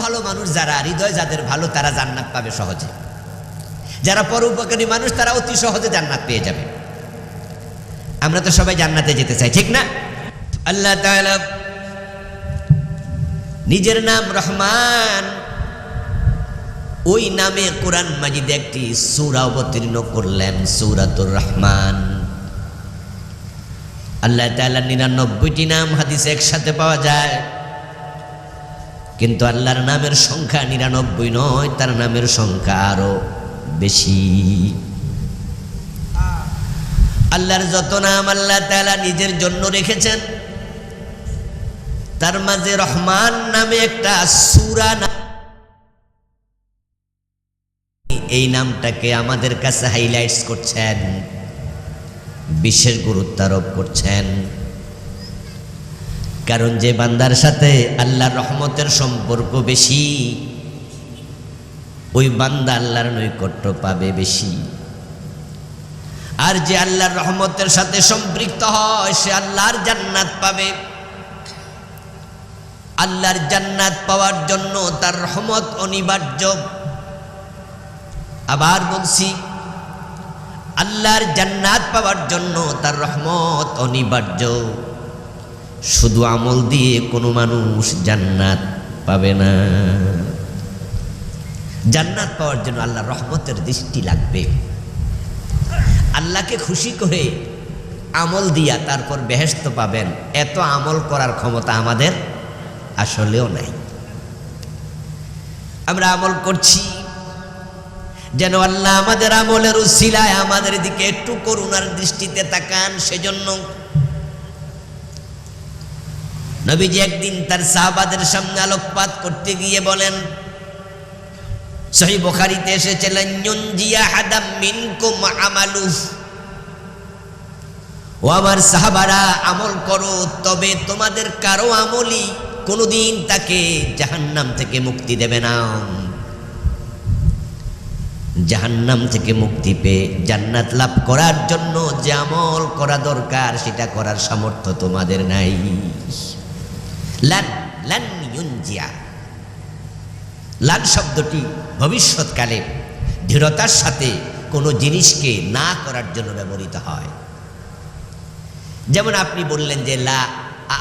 ভালো মানুষ যারা, হৃদয় যাদের ভালো, তারা জান্নাত পাবে সহজে। যারা পরোপকারী মানুষ তারা অতি সহজে জান্নাত পেয়ে যাবে। আমরা তো সবাই জান্নাতে যেতে চাই, ঠিক না? আল্লাহ তাআলা নিজের নাম রহমান, ওই নামে কোরআন মাজিদে একটি সূরা অবতীর্ণ করলেন, সূরাতুর রহমান। আল্লাহ তাআলা 99টি নাম হাদিসে একসাথে পাওয়া যায়, কিন্তু আল্লাহর নামের সংখ্যা 99 নয়, তার নামের সংখ্যা আরো বেশি। আল্লাহর যত নাম আল্লাহ তাআলা নিজের জন্য রেখেছেন, তার মাঝে রহমান নামে একটা সূরা, এই নামটাকে আমাদের কাছে হাইলাইটস করছেন, বিশেষ গুরুত্ব আরোপ করছেন। কারণ যে বান্দার সাথে আল্লাহর রহমতের সম্পর্ক বেশি, ওই বান্দা আল্লাহর নৈকট্য পাবে বেশি। আর যে আল্লাহর রহমতের সাথে সম্পৃক্ত হয়, সে আল্লাহর জান্নাত পাবে। আল্লাহর জান্নাত পাওয়ার জন্য তার রহমত অনিবার্য। আবার বলছি, আল্লাহর জান্নাত পাওয়ার জন্য তার রহমত অনিবার্য। শুধু আমল দিয়ে কোনো মানুষ জান্নাত পাবে না। জান্নাত পাওয়ার জন্য আল্লাহর রহমতের দৃষ্টি লাগবে। আল্লাহকে খুশি করে আমল দিয়া তারপর বেহেশত পাবেন, এত আমল করার ক্ষমতা আমাদের আসলেও নাই। আমরা আমল করছি যেন আল্লাহ আমাদের আমলের উসিলায় আমাদের দিকে একটু করুণার দৃষ্টিতে তাকান। সেজন্য নবীজি একদিন তার সাহাবাদের সামনে আলোকপাত করতে গিয়ে বলেন, সহিহ বুখারীতে এসেছে, লান ইউনজিয়া হাদাম মিনকুম আমালু, ও আমার সাহাবারা আমল করো, তবে তোমাদের কারো আমলই কোনোদিন তাকে জাহান্নাম থেকে মুক্তি দেবে না। জাহান্নাম থেকে মুক্তি পেয়ে জান্নাত লাভ করার জন্য যে আমল করা দরকার সেটা করার সামর্থ্য তোমাদের নাই। লান লান ইউনজিয়া, লান শব্দটি ভবিষ্যৎকালে দৃঢ়তার সাথে কোনো জিনিসকে না করার জন্য ব্যবহৃত হয়। যেমন আপনি বললেন যে লা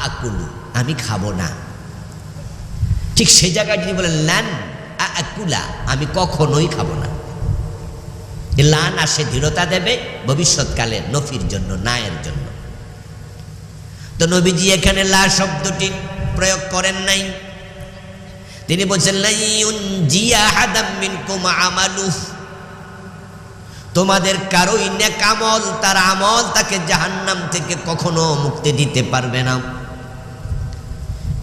আকুলু, আমি খাবো না, ঠিক সেই জায়গায় যদি বলেন লান আকুলা, আমি কখনোই খাবো না, লান আসে দৃঢ়তা দেবে ভবিষ্যৎকালে নফির জন্য, নায়ের জন্য। তো নবীজি এখানে লা শব্দটি প্রয়োগ করেন নাই, তিনি বলছেন লা ইউনজিয়া হাদাম মিনকুম আমালু, তোমাদের কারোই নেক আমল, তার আমল তাকে জাহান্নাম থেকে কখনো মুক্তি দিতে পারবে না।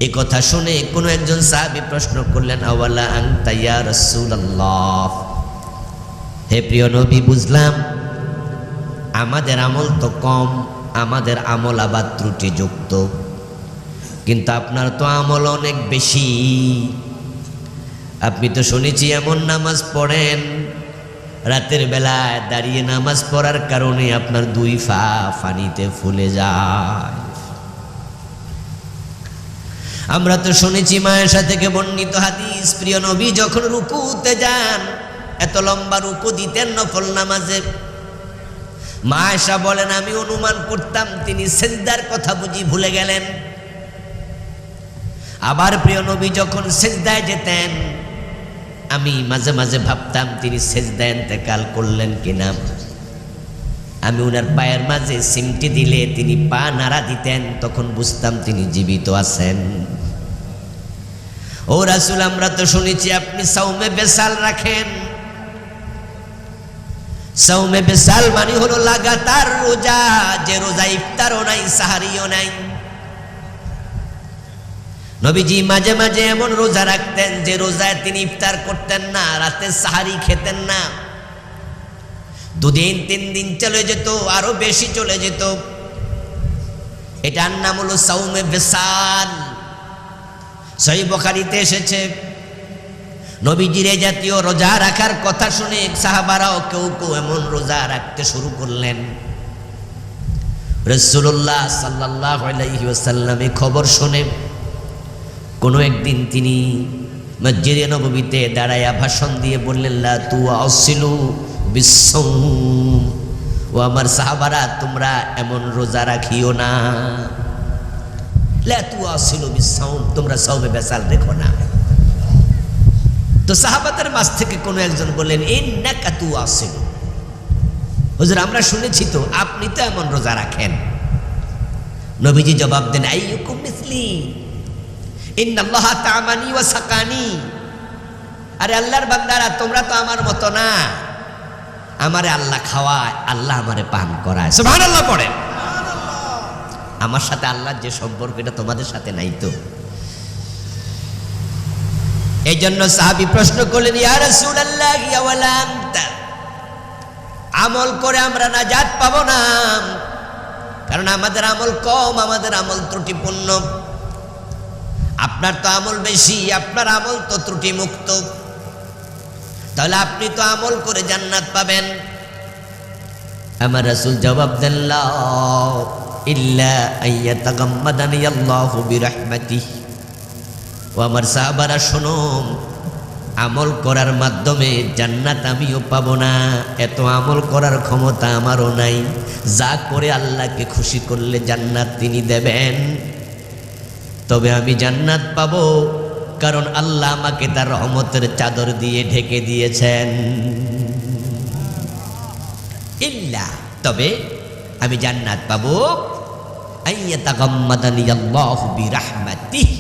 এই কথা শুনে কোনো একজন সাহাবী প্রশ্ন করলেন, আওয়ালা আনতা ইয়া রাসূলুল্লাহ, হে প্রিয় নবী, বুঝলাম আমাদের আমল তো কম, আমাদের আমল আবার ত্রুটিযুক্ত, কিন্তু আপনার তো আমল অনেক বেশি। আপনি তো শুনেছি এমন নামাজ পড়েন, রাতের বেলায় দাঁড়িয়ে নামাজ পড়ার কারণে আপনার 2 পা পানিতে ফুলে যায়। আমরা তো শুনেছি মায়েশা থেকে বর্ণিত হাদিস, প্রিয় নবী যখন রুকুতে যান, এত লম্বা রুকু দিতেন নফল নামাজে। মায়েশা বলেন, আমি অনুমান করতাম তিনি সিজদার কথা বুঝি ভুলে গেলেন। আবার প্রিয় নবী যখন সিজদায় যেতেন, আমি মাঝে মাঝে ভাবতাম তিনি সিজদায় ইন্তেকাল করলেন কিনা। আমি ওনার পায়ের মাঝে সিমটি দিলে তিনি পা নাড়া দিতেন, তখন বুঝতাম তিনি জীবিত আছেন। ও রাসূল, আমরা তো শুনেছি আপনি সাওমে বেসাল রাখেন। সাওমে বেসাল মানে হলো লাগাতার রোজা, যে রোজা ইফতারও নাই সাহারিও নাই। নবীজি মাঝে মাঝে এমন রোজা রাখতেন যে রোজায় তিনি ইফতার করতেন না, রাতে সাহারি খেতেন না। 2 দিন 3 দিন চলে যেত, আরো বেশি চলে যেত। এটার নাম হলো সাওমে বেসাল। সহিহ বুখারীতে এসেছে, নবীজির এই জাতীয় রোজা রাখার কথা শুনে সাহাবারাও কেউ কেউ এমন রোজা রাখতে শুরু করলেন। রাসূলুল্লাহ সাল্লাল্লাহু আলাইহি ওয়াসাল্লাম খবর শুনে কোনো একদিন তিনি মসজিদে নববীতে দাঁড়ায়া ভাষণ দিয়ে বললেন লা তুআসিলু বিসসাওম, ও আমার সাহাবারা তোমরা এমন রোজা রাখিও না, লা তুআসিলু বিসসাওম, তোমরা সাওমে বেসাল রেখো না। তো সাহাবাদের মাঝ থেকে কোনো একজন বললেন ইন্নাকা তুআসিলু, হুজুর আমরা শুনেছি তো আপনি তো এমন রোজা রাখেন। নবীজি জবাব দেন আইয়ুকুম মিসলি ইন্নাল্লাহা তা'মানি ওয়া সাকানি, আরে আল্লাহর বান্দারা তোমরা তো আমার মতো না, আমারে আল্লাহ খাওয়ায়, আল্লাহ আমারে পান করায়। সুবহানাল্লাহ পড়েন। আমার সাথে আল্লাহর যে সম্পর্ক এটা তোমাদের সাথে নাই তো। এই জন্য সাহাবী প্রশ্ন করলেন ইয়া রাসূলুল্লাহ ওয়ালা আনতা, আমল করে আমরা নাজাত পাবো না, কারণ আমাদের আমল কম, আমাদের আমল ত্রুটিপূর্ণ। আপনার তো আমল বেশি, আপনার আমল তো ত্রুটি মুক্ত, তাহলে আপনি তো আমল করে জান্নাত পাবেন। আমার রাসূল জবাব দেন লা ইল্লা আইয়াতাগাম্মাদানি আল্লাহু বিরহমাতিহি, ও আমার সাহাবারা শোনো, আমল করার মাধ্যমে জান্নাত আমিও পাবো না, এত আমল করার ক্ষমতা আমারও নাই। যা করে আল্লাহকে খুশি করলে জান্নাত তিনি দেবেন, তবে আমি জান্নাত পাবো কারণ আল্লাহ আমাকে তার রহমতের চাদর দিয়ে ঢেকে দিয়েছেন। ইল্লা, তবে আমি জান্নাত পাবো আইয়াতাগাম্মাদানি আল্লাহু বিরহমাতিহি,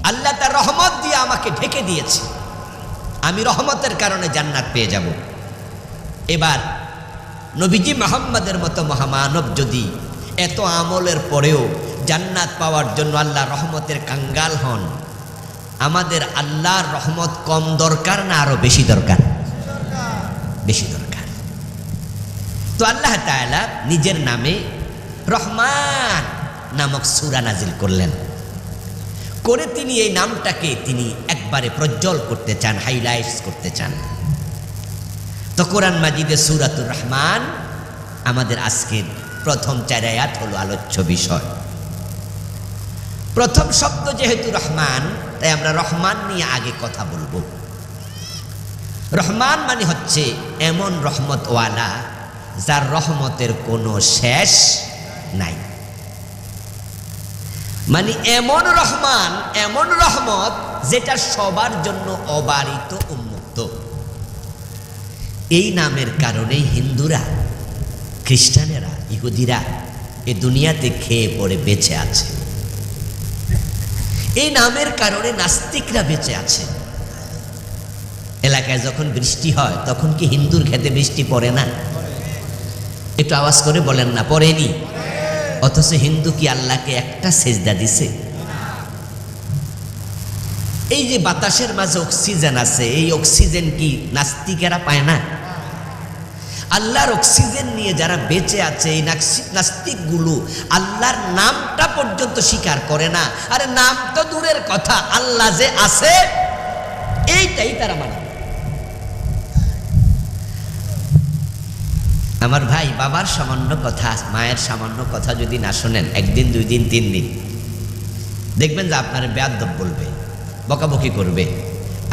আল্লাহ তার রহমত দিয়ে আমাকে ঢেকে দিয়েছে, আমি রহমতের কারণে জান্নাত পেয়ে যাব। এবার নবীজি মুহাম্মদের মতো মহামানব যদি এত আমলের পরেও জান্নাত পাওয়ার জন্য আল্লাহ রহমতের কাঙ্গাল হন, আমাদের আল্লাহর রহমত কম দরকার না আরো বেশি দরকার? বেশি দরকার। তো আল্লাহ তাআলা নিজের নামে রহমান নামক সূরা নাজিল করলেন, করে তিনি এই নামটাকে তিনি একবারে প্রজ্জ্বল করতে চান, হাইলাইটস করতে চান। তো কোরআন মাজিদে সূরাতুর রহমান আমাদের আজকের প্রথম 4 আয়াত হলো আলোচ্য বিষয়। প্রথম শব্দ যেহেতু রহমান, তাই আমরা রহমান নিয়ে আগে কথা বলবো। রহমান মানে হচ্ছে এমন রহমতওয়ালা যার রহমতের কোনো শেষ নাই, মানে এমন রহমান, এমন রহমত যেটা সবার জন্য অবারিত উন্মুক্ত। এই নামের কারণেই হিন্দুরা, খ্রিস্টানেরা, ইহুদিরা এ দুনিয়াতে খেয়ে পড়ে বেঁচে আছে। এই নামের কারণে নাস্তিকরা বেঁচে আছে। এলাকায় যখন বৃষ্টি হয় তখন কি হিন্দুর খেতে বৃষ্টি পড়ে না? একটু আওয়াজ করে বলেন না, পড়েনি? অথচ হিন্দু কি আল্লাহকে একটা সেজদা দিছে? এই যে বাতাসের মাঝে অক্সিজেন আছে, এই অক্সিজেন কি নাস্তিকেরা পায় না? আল্লাহর অক্সিজেন নিয়ে যারা বেঁচে আছে, এই নাস্তিকগুলো আল্লাহর নামটা পর্যন্ত স্বীকার করে না। আরে নাম তো দূরের কথা, আল্লাহ যে আছে এইটাই তারা মানে। আমার ভাই, বাবার সামান্য কথা, মায়ের সামান্য কথা যদি না শোনেন, একদিন, 2 দিন, 3 দিন দেখবেন যে আপনার বেয়াদব বলবে, বকাবকি করবে।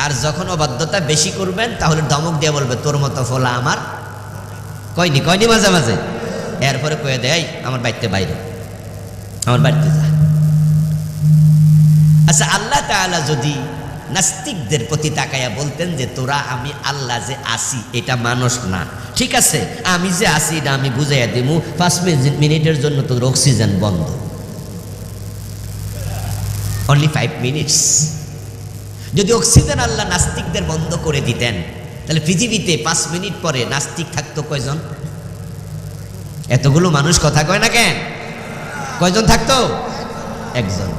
আর যখন অবাধ্যতা বেশি করবেন তাহলে ধমক দিয়ে বলবে তোর মতো ফলা আমার কয়নি কয়নি মাঝে মাঝে। এরপরে কয়ে দেয় আমার বাড়িতে বাইরে, আমার বাড়িতে যা। আচ্ছা, আল্লাহ তাআলা যদি নাস্তিকদের প্রতি তাকায়া বলতেন যে তোরা, আমি আল্লাহ যে আসি এটা মানুষ না, ঠিক আছে, আমি যে আসি এটা আমি বুঝাইয়া দিমু, 5 মিনিটের জন্য তোর অক্সিজেন বন্ধ, অনলি 5 মিনিটস। যদি অক্সিজেন আল্লাহ নাস্তিকদের বন্ধ করে দিতেন, তাহলে পৃথিবীতে 5 মিনিট পরে নাস্তিক থাকতো কয়জন? এতগুলো মানুষ কথা কয় না কেন? কয়জন থাকতো? একজন।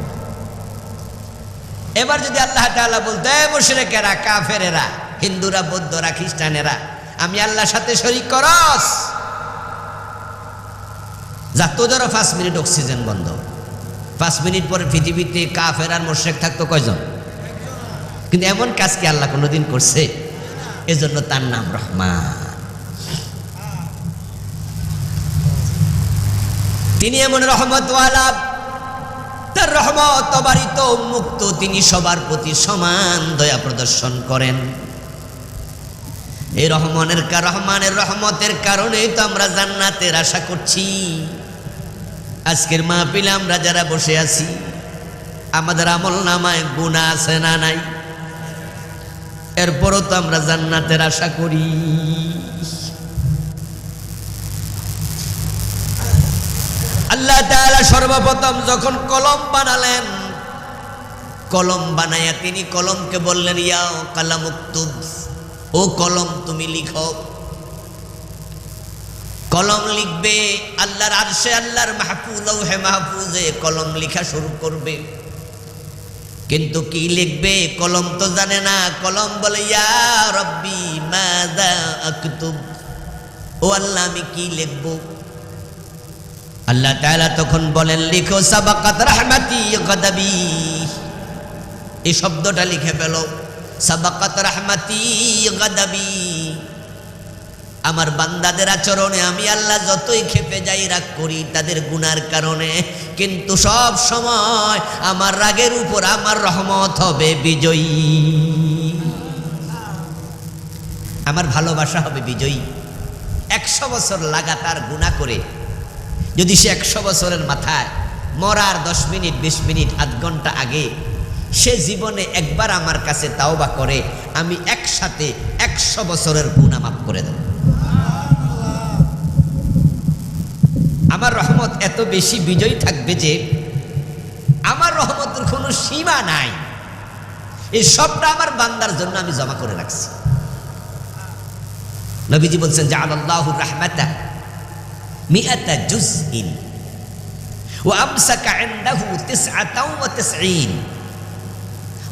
এবার যদি আল্লাহ তাআলা বলতে, মুশরিকেরা, কাফেরেরা, হিন্দুরা, বৌদ্ধরা, খ্রিস্টানেরা, আমি আল্লাহর সাথে শরীক করস, যা তোদেরও 5 মিনিট অক্সিজেন বন্ধ। 5 মিনিট পরে পৃথিবীতে কাফের আর মুশরিক থাকতো কয়জন? কিন্তু এমন কাজ কি আল্লাহ কোনোদিন করছে? এজন্য তার নাম রহমান। তিনি এমন রহমতওয়ালা তার রহমত অবারিত উন্মুক্ত, তিনি সবার প্রতি সমান দয়া প্রদর্শন করেন। এই রহমানের রহমতের কারণেই তো আমরা জান্নাতের আশা করছি। আজকের মাহফিলে আমরা যারা বসে আছি, আমাদের আমল নামায় গুনাহ আছে না নাই? এরপরও তো আমরা জান্নাতের আশা করি। আল্লাহ তাআলা সর্বপ্রথম যখন কলম বানালেন, কলম বানায়া তিনি কলমকে বললেন, ইয়া কালাম উকতুব, ও কলম তুমি লিখো। কলম লিখবে, আল্লাহর আরশে, আল্লাহর মাহফুজ, লৌহে মাহফুজে কলম লেখা শুরু করবে। কিন্তু কি লিখবে কলম তো জানে না। কলম বলে, ইয়া রব্বি মাযা আকতুব, ও আল্লাহ আমি কি লিখব? আল্লাহ তাআলা তখন বলেন, লিখো সাবাকাত রাহমাতি গাদাবি। এই শব্দটা লিখে ফেলো, সাবাকাত রাহমাতি গাদাবি। আমার বান্দাদের আচরণে আমি আল্লাহ যতই ক্ষেপে যাই, রাগ করি তাদের গুনার কারণে, কিন্তু সব সময় আমার রাগের উপর আমার রহমত হবে বিজয়ী। আমার ভালোবাসা হবে বিজয়ী। 100 বছর লাগাতার গুনাহ করে যদি সে 100 বছরের মাথায় মরার 10 মিনিট 20 মিনিট আধ ঘন্টা আগে সে জীবনে একবার আমার কাছে তাওবা করে, আমি একসাথে 100 বছরের গুনাহ মাফ করে দেব। আমার রহমত এত বেশি বিজয়ী থাকবে যে আমার রহমতের কোনো সীমা নাই। এই সবটা আমার বান্দার জন্য আমি জমা করে রাখছি। নবীজি বলছেন, জাআলাল্লাহু রাহমাতা মিআতা জুজইন ওয়া আমসাকা ইনদাহু 99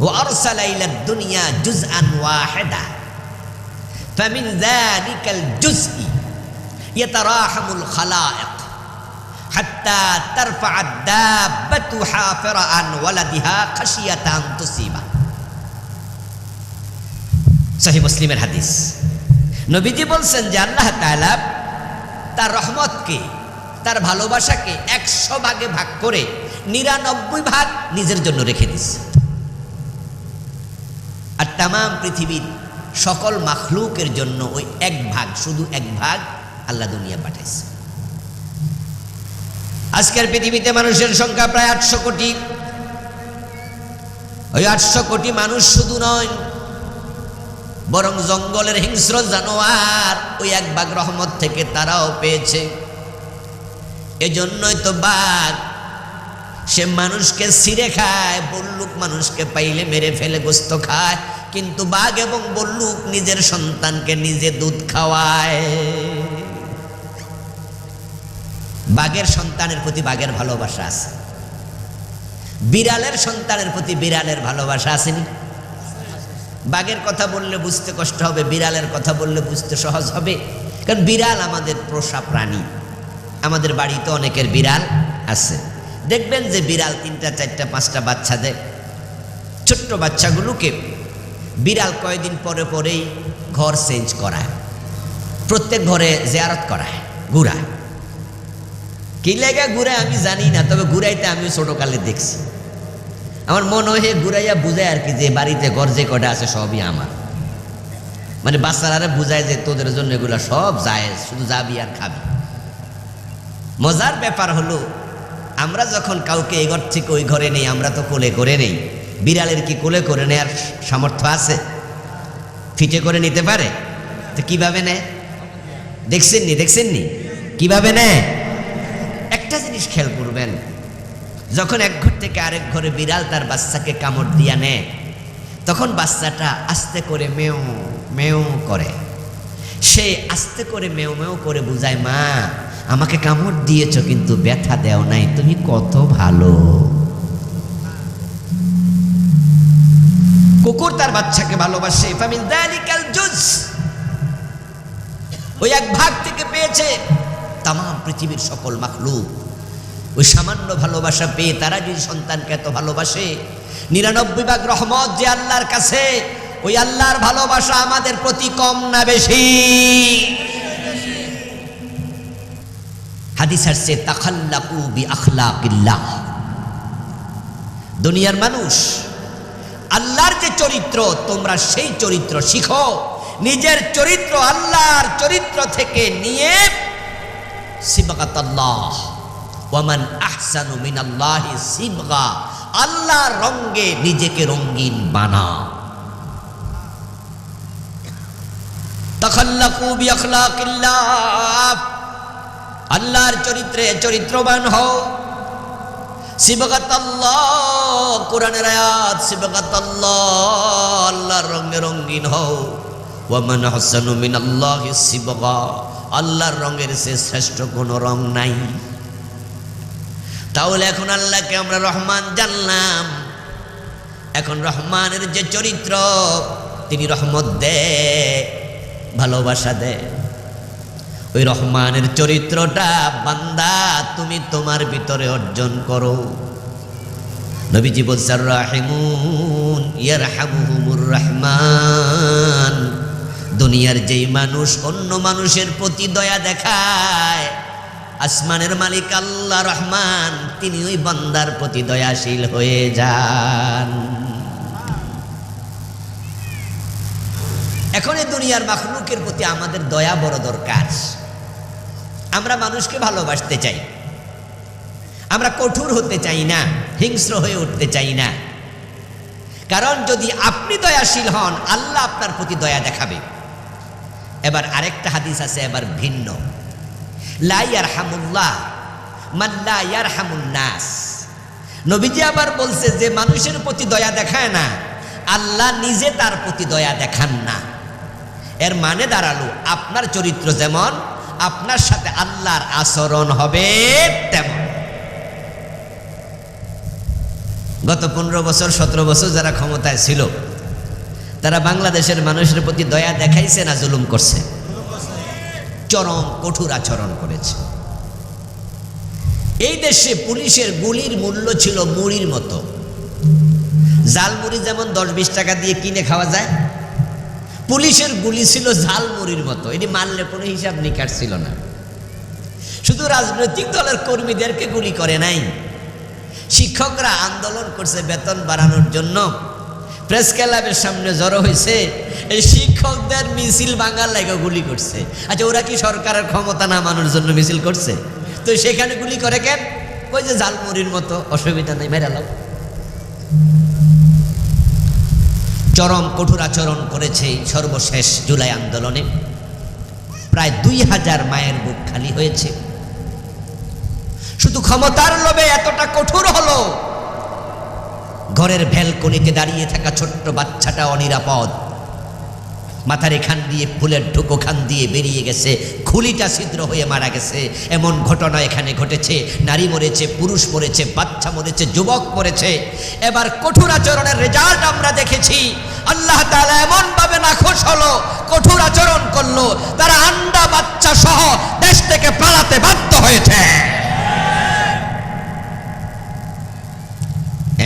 ওয়া আরসালা ইলা দুনিয়া জুজআন ওয়াহিদা ফামিন যালিকাল জুজই ইয়াতারাহামুল খালায়েক হাত্তা তারফা'আদ দাব্বাতু হাফিরা আন ওয়ালাদিহা খাশিয়াতান তুসিবা। সহিহ মুসলিমের হাদিস। নবীজি বলছেন যে আল্লাহ তাআলা তার রহমতকে, তার ভালোবাসাকে 100 ভাগে ভাগ করে 99 ভাগ নিজের জন্য রেখে দিচ্ছে। আর তামাম পৃথিবীর সকল মাখলুকের জন্য ওই 1 ভাগ, শুধু 1 ভাগ আল্লাহ দুনিয়া পাঠাইছে। আজকের পৃথিবীতে মানুষের সংখ্যা প্রায় 800 কোটি। ওই 800 কোটি মানুষ শুধু নয়, বরং জঙ্গলের হিংস্র জানোয়ার ওই 1 ভাগ রহমত থেকে তারাও পেয়েছে। এজন্যই তো বাঘ সে মানুষকে ছিঁড়ে খায়, বল্লুক মানুষকে পাইলে মেরে ফেলে গোস্ত খায়, কিন্তু বাঘ এবং বল্লুক নিজের সন্তানকে নিজে দুধ খাওয়ায়। বাঘের সন্তানের প্রতি বাঘের ভালোবাসা আছে, বিড়ালের সন্তানের প্রতি বিড়ালের ভালোবাসা আসেনি? বাঘের কথা বললে বুঝতে কষ্ট হবে, বিড়ালের কথা বললে বুঝতে সহজ হবে। কারণ বিড়াল আমাদের পোষা প্রাণী। আমাদের বাড়িতে অনেকের বিড়াল আছে। দেখবেন যে বিড়াল 3টা 4টা 5টা বাচ্চা দেয়। ছোট্ট বাচ্চাগুলোকে বিড়াল কয়েকদিন পরে পরেই ঘর চেঞ্জ করায়, প্রত্যেক ঘরে জিয়ারত করায়, ঘুরায়। কি লেগে ঘুরায় আমি জানি না, তবে ঘুরাইতে আমি ছোটকালে দেখছি। আমার মনে হয় ঘুরাইয়া বুঝায় আর কি, যে বাড়িতে ঘর যে কটা আছে সবই আমার। মানে বাচ্চারা বুঝায় যে তোদের জন্য এগুলো সব জায়েজ, শুধু যাবি আর খাবি। মজার ব্যাপার হলো, আমরা যখন কাউকে এই ঘর থেকে ওই ঘরে নেই, আমরা তো কোলে করে নেই। বিড়ালের কি কোলে করে নেয়ার সামর্থ্য আছে? ফিটে করে নিতে পারে? তো কিভাবে নেয় দেখছেননি কিভাবে নেয়? একটা জিনিস খেয়াল করবেন, যখন এক ঘর থেকে আরেক ঘরে বিড়াল তার বাচ্চাকে কামড় দিয়া নেয়, তখন বাচ্চাটা আস্তে করে মেও মেও করে। সে আস্তে করে মেও মেও করে বুঝায়, মা আমাকে কামড় দিয়েছ কিন্তু ব্যথা দেও নাই, তুমি কত ভালো। কুকুর তার বাচ্চাকে ভালোবাসে। ফামিন যালিকাল জুজ, ওই 1 ভাগ থেকে পেয়েছে তামাম পৃথিবীর সকল মাখলুক। ওই সামান্য ভালোবাসা পেয়ে তারা যদি সন্তানকে এত ভালোবাসে, 99 ভাগ রহমত যে আল্লাহর কাছে, ওই আল্লাহর ভালোবাসা আমাদের প্রতি কম না বেশি? হাদিস আসছে, তাখাল্লাকু বি আখলাকিল্লাহ, দুনিয়ার মানুষ, আল্লাহর যে চরিত্র তোমরা সেই চরিত্র শিখো। নিজের চরিত্র আল্লাহর চরিত্র থেকে নিয়ে সিবগাতাল্লাহ ওয়ামান আহসানু মিনাল্লাহি সিবগা, আল্লাহর রঙে নিজেকে রঙিন বানাও। তাখাল্লাকু বিআখলাকিল্লাহ, আল্লাহর চরিত্রে চরিত্রবান হও। সিবগাতাল্লাহ, কোরআনের আয়াত, সিবগাতাল্লাহ, আল্লাহর রঙে রঙিন হও। ওয়ামান আহসানু মিনাল্লাহি সিবগা, আল্লাহর রঙের সে শ্রেষ্ঠ কোনো রং নাই। তাহলে এখন আল্লাহকে আমরা রহমান জানলাম। এখন রহমানের যে চরিত্র, তিনি রহমত দেয়, ভালোবাসা দেয়। ওই রহমানের চরিত্রটা বান্দা তুমি তোমার ভিতরে অর্জন করো। নবীজি বলছেন রাহিমুন ইয়ারহামুহুমুর রহমান, দুনিয়ার যেই মানুষ অন্য মানুষের প্রতি দয়া দেখায়, আসমানের মালিক আল্লাহ রহমান তিনি ওই বান্দার প্রতি দয়াশীল হয়ে যান। এখন এই দুনিয়ার মাখলুকের প্রতি আমাদের দয়া বড় দরকার। আমরা মানুষকে ভালোবাসতে চাই, আমরা কঠোর হতে চাই না, হিংস্র হয়ে উঠতে চাই না। কারণ যদি আপনি দয়াশীল হন, আল্লাহ আপনার প্রতি দয়া দেখাবে। এবার আরেকটা হাদিস আছে, এবার ভিন্ন। লা ইয়ারহামুল্লাহ মান লা ইয়ারহামুন নাস। নবীজি আবার বলছে যে মানুষের প্রতি দয়া দেখায় না, আল্লাহ নিজে তার প্রতি দয়া দেখান না। এর মানে দাঁড়ালো আপনার চরিত্র যেমন, আপনার সাথে আল্লাহর আচরণ হবে তেমন। গত 15 বছর 17 বছর যারা ক্ষমতায় ছিল, তারা বাংলাদেশের মানুষের প্রতি দয়া দেখাইছে না জুলুম করছে? চরম কঠোর আচরণ করেছে। এই দেশে পুলিশের গুলির মূল্য ছিল মুড়ির মতো। জালমুড়ি যেমন 10-20 টাকা দিয়ে কিনে খাওয়া যায়, পুলিশের গুলি ছিল ঝালমুড়ির মতো। এটি মারলে কোনো হিসাব নিকাশ ছিল না। শুধু রাজনৈতিক দলের কর্মীদেরকে গুলি করে নাই, শিক্ষকরা আন্দোলন করছে বেতন বাড়ানোর জন্য, প্রেস ক্লাবের সামনে জড়ো হয়েছে, এই শিক্ষকদের মিছিল ভাঙার লাগে গুলি করছে। আচ্ছা, ওরা কি সরকারের ক্ষমতা না মানার জন্য মিছিল করছে? তো সেখানে গুলি করে কেন? ওই যে ঝালমুড়ির মতো, অসুবিধা নেই, মেরে লাও। চরম কঠোর আচরণ করেছে সর্বশেষ জুলাই আন্দোলনে। প্রায় 2000 মায়ের বুক খালি হয়েছে। শুধু ক্ষমতার লোভে এতটা কঠোর হলো, ঘরের ভ্যালকনিতে দাঁড়িয়ে থাকা ছোট্ট বাচ্চাটা অনিরাপদ। মাথার এখান দিয়ে ফুলের ঢুকো খান দিয়ে বেরিয়ে গেছে, খুলিটা ছিদ্র হয়ে মারা গেছে। এমন ঘটনা এখানে ঘটেছে। নারী মরেছে, পুরুষ মরেছে, বাচ্চা মরেছে, যুবক মরেছে। এবার কঠোর আচরণের রেজাল্ট আমরা দেখেছি। আল্লাহ তাআলা এমন ভাবে নাখোশ হলো, কঠোর আচরণ করলো, তারা আন্ডা বাচ্চা সহ দেশ থেকে পালাতে বাধ্য হয়েছে।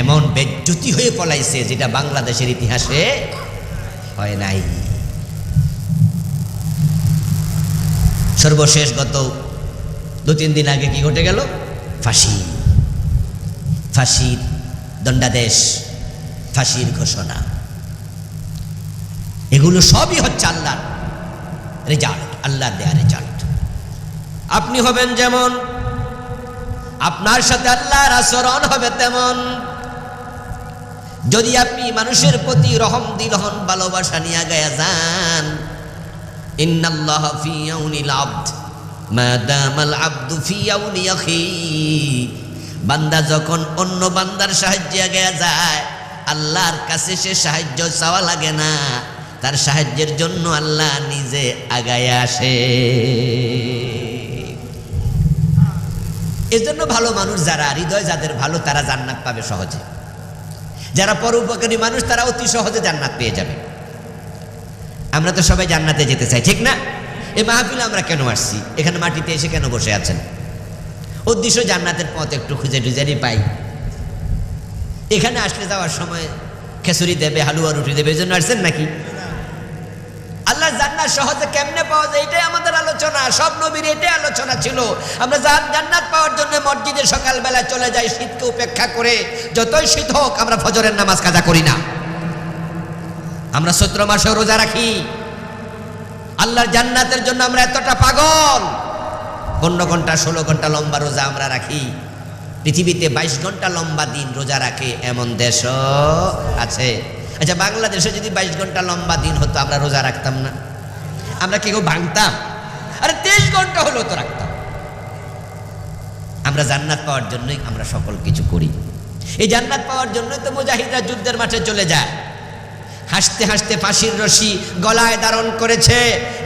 এমন বেজ্জতি হয়ে পলাইছে যেটা বাংলাদেশের ইতিহাসে হয় নাই। সর্বশেষ গত 2-3 দিন আগে কি ঘটে গেল? ফাঁসির দণ্ডাদেশ, ফাঁসির ঘোষণা। এগুলো সবই হচ্ছে আল্লাহর রেজাল্ট, আল্লাহর দেয়া রেজাল্ট। আপনি হবেন যেমন, আপনার সাথে আল্লাহর আচরণ হবে তেমন। যদি আপনি মানুষের প্রতি রহম দিল হন, ভালোবাসা নিয়ে গায়া যান, ইন্নাল্লাহ ফি ইয়াউনিল আবদ মা দামাল আবদু ফি ইয়াউনি আখি। বান্দা যখন অন্য বান্দার সাহায্যে আগায়া যায়, আল্লাহর কাছে সে সাহায্য চাওয়া লাগে না, তার সাহায্যের জন্য আল্লাহ নিজে আগায় আসে। এজন্য ভালো মানুষ যারা, হৃদয় যাদের ভালো, তারা জান্নাত পাবে সহজে। যারা পরোপকারী মানুষ, তারা অতি সহজে জান্নাত পেয়ে যাবে। আমরা তো সবাই জান্নাতে যেতে চাই, ঠিক না? এই মাহফিলে আমরা কেন আসছি? এখানে মাটিতে এসে কেন বসে আছেন? উদ্দেশ্য জান্নাতের পথ একটু খুঁজে টুজারি পাই। এখানে আসলে যাওয়ার সময় খেসুরি দেবে, হালুয়া রুটি দেবে, এই জন্য আসছেন নাকি? আল্লাহ জান্নাত জান্নাত সহজে কেমনে পাওয়া যায় এটাই আমাদের আলোচনা। সব নবীর এটাই আলোচনা ছিল। আমরা জান্নাত পাওয়ার জন্য মসজিদে সকালবেলা চলে যাই শীতকে উপেক্ষা করে। যতই শীত হোক আমরা ফজরের নামাজ কাজা করি না। আমরা চৈত্র মাসেও রোজা রাখি। আল্লাহর জান্নাতের জন্য আমরা এতটা পাগল। 15 ঘন্টা 16 ঘন্টা লম্বা রোজা আমরা রাখি। পৃথিবীতে 22 ঘন্টা লম্বা দিন রোজা রাখে এমন দেশও আছে। আচ্ছা, বাংলাদেশে যদি 22 ঘন্টা লম্বা দিন হতো আমরা রোজা রাখতাম না? আমরা কি কেউ ভাঙতাম? আরে 23 ঘন্টা হলো তো রাখতাম। আমরা জান্নাত পাওয়ার জন্যই আমরা সকল কিছু করি। এই জান্নাত পাওয়ার জন্যই তো মুজাহিদরা যুদ্ধের মাঠে চলে যায়। হাসতে হাসতে ফাঁসির রশি গলায় ধারণ করেছে,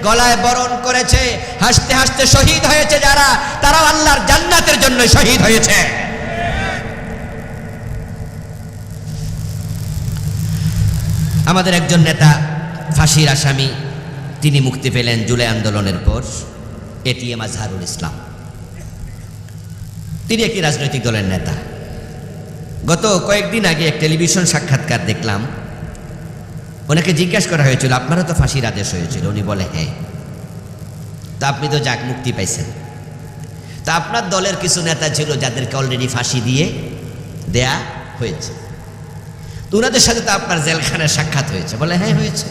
গলায় বরণ করেছে। হাসতে হাসতে শহীদ হয়েছে যারা, তারাও আল্লাহর জান্নাতের জন্য শহীদ হয়েছে। আমাদের একজন নেতা ফাঁসির আসামি, তিনি মুক্তি পেলেন জুলাই আন্দোলনের পর। এটিএম আজহারুল ইসলাম, তিনি একটি রাজনৈতিক দলের নেতা। গত কয়েকদিন আগে এক টেলিভিশন সাক্ষাৎকার দেখলাম। ওনাকে জিজ্ঞাসা করা হয়েছিল, আপনারও তো ফাঁসির আদেশ হয়েছিল? উনি বলে হ্যাঁ। তা আপনি তো যাক মুক্তি পাইছেন, তা আপনার দলের কিছু নেতা ছিল যাদেরকে অলরেডি ফাঁসি দিয়ে দেয়া হয়েছে, তো ওনাদের সাথে তো আপনার জেলখানায় সাক্ষাৎ হয়েছে? বলে হ্যাঁ হয়েছে।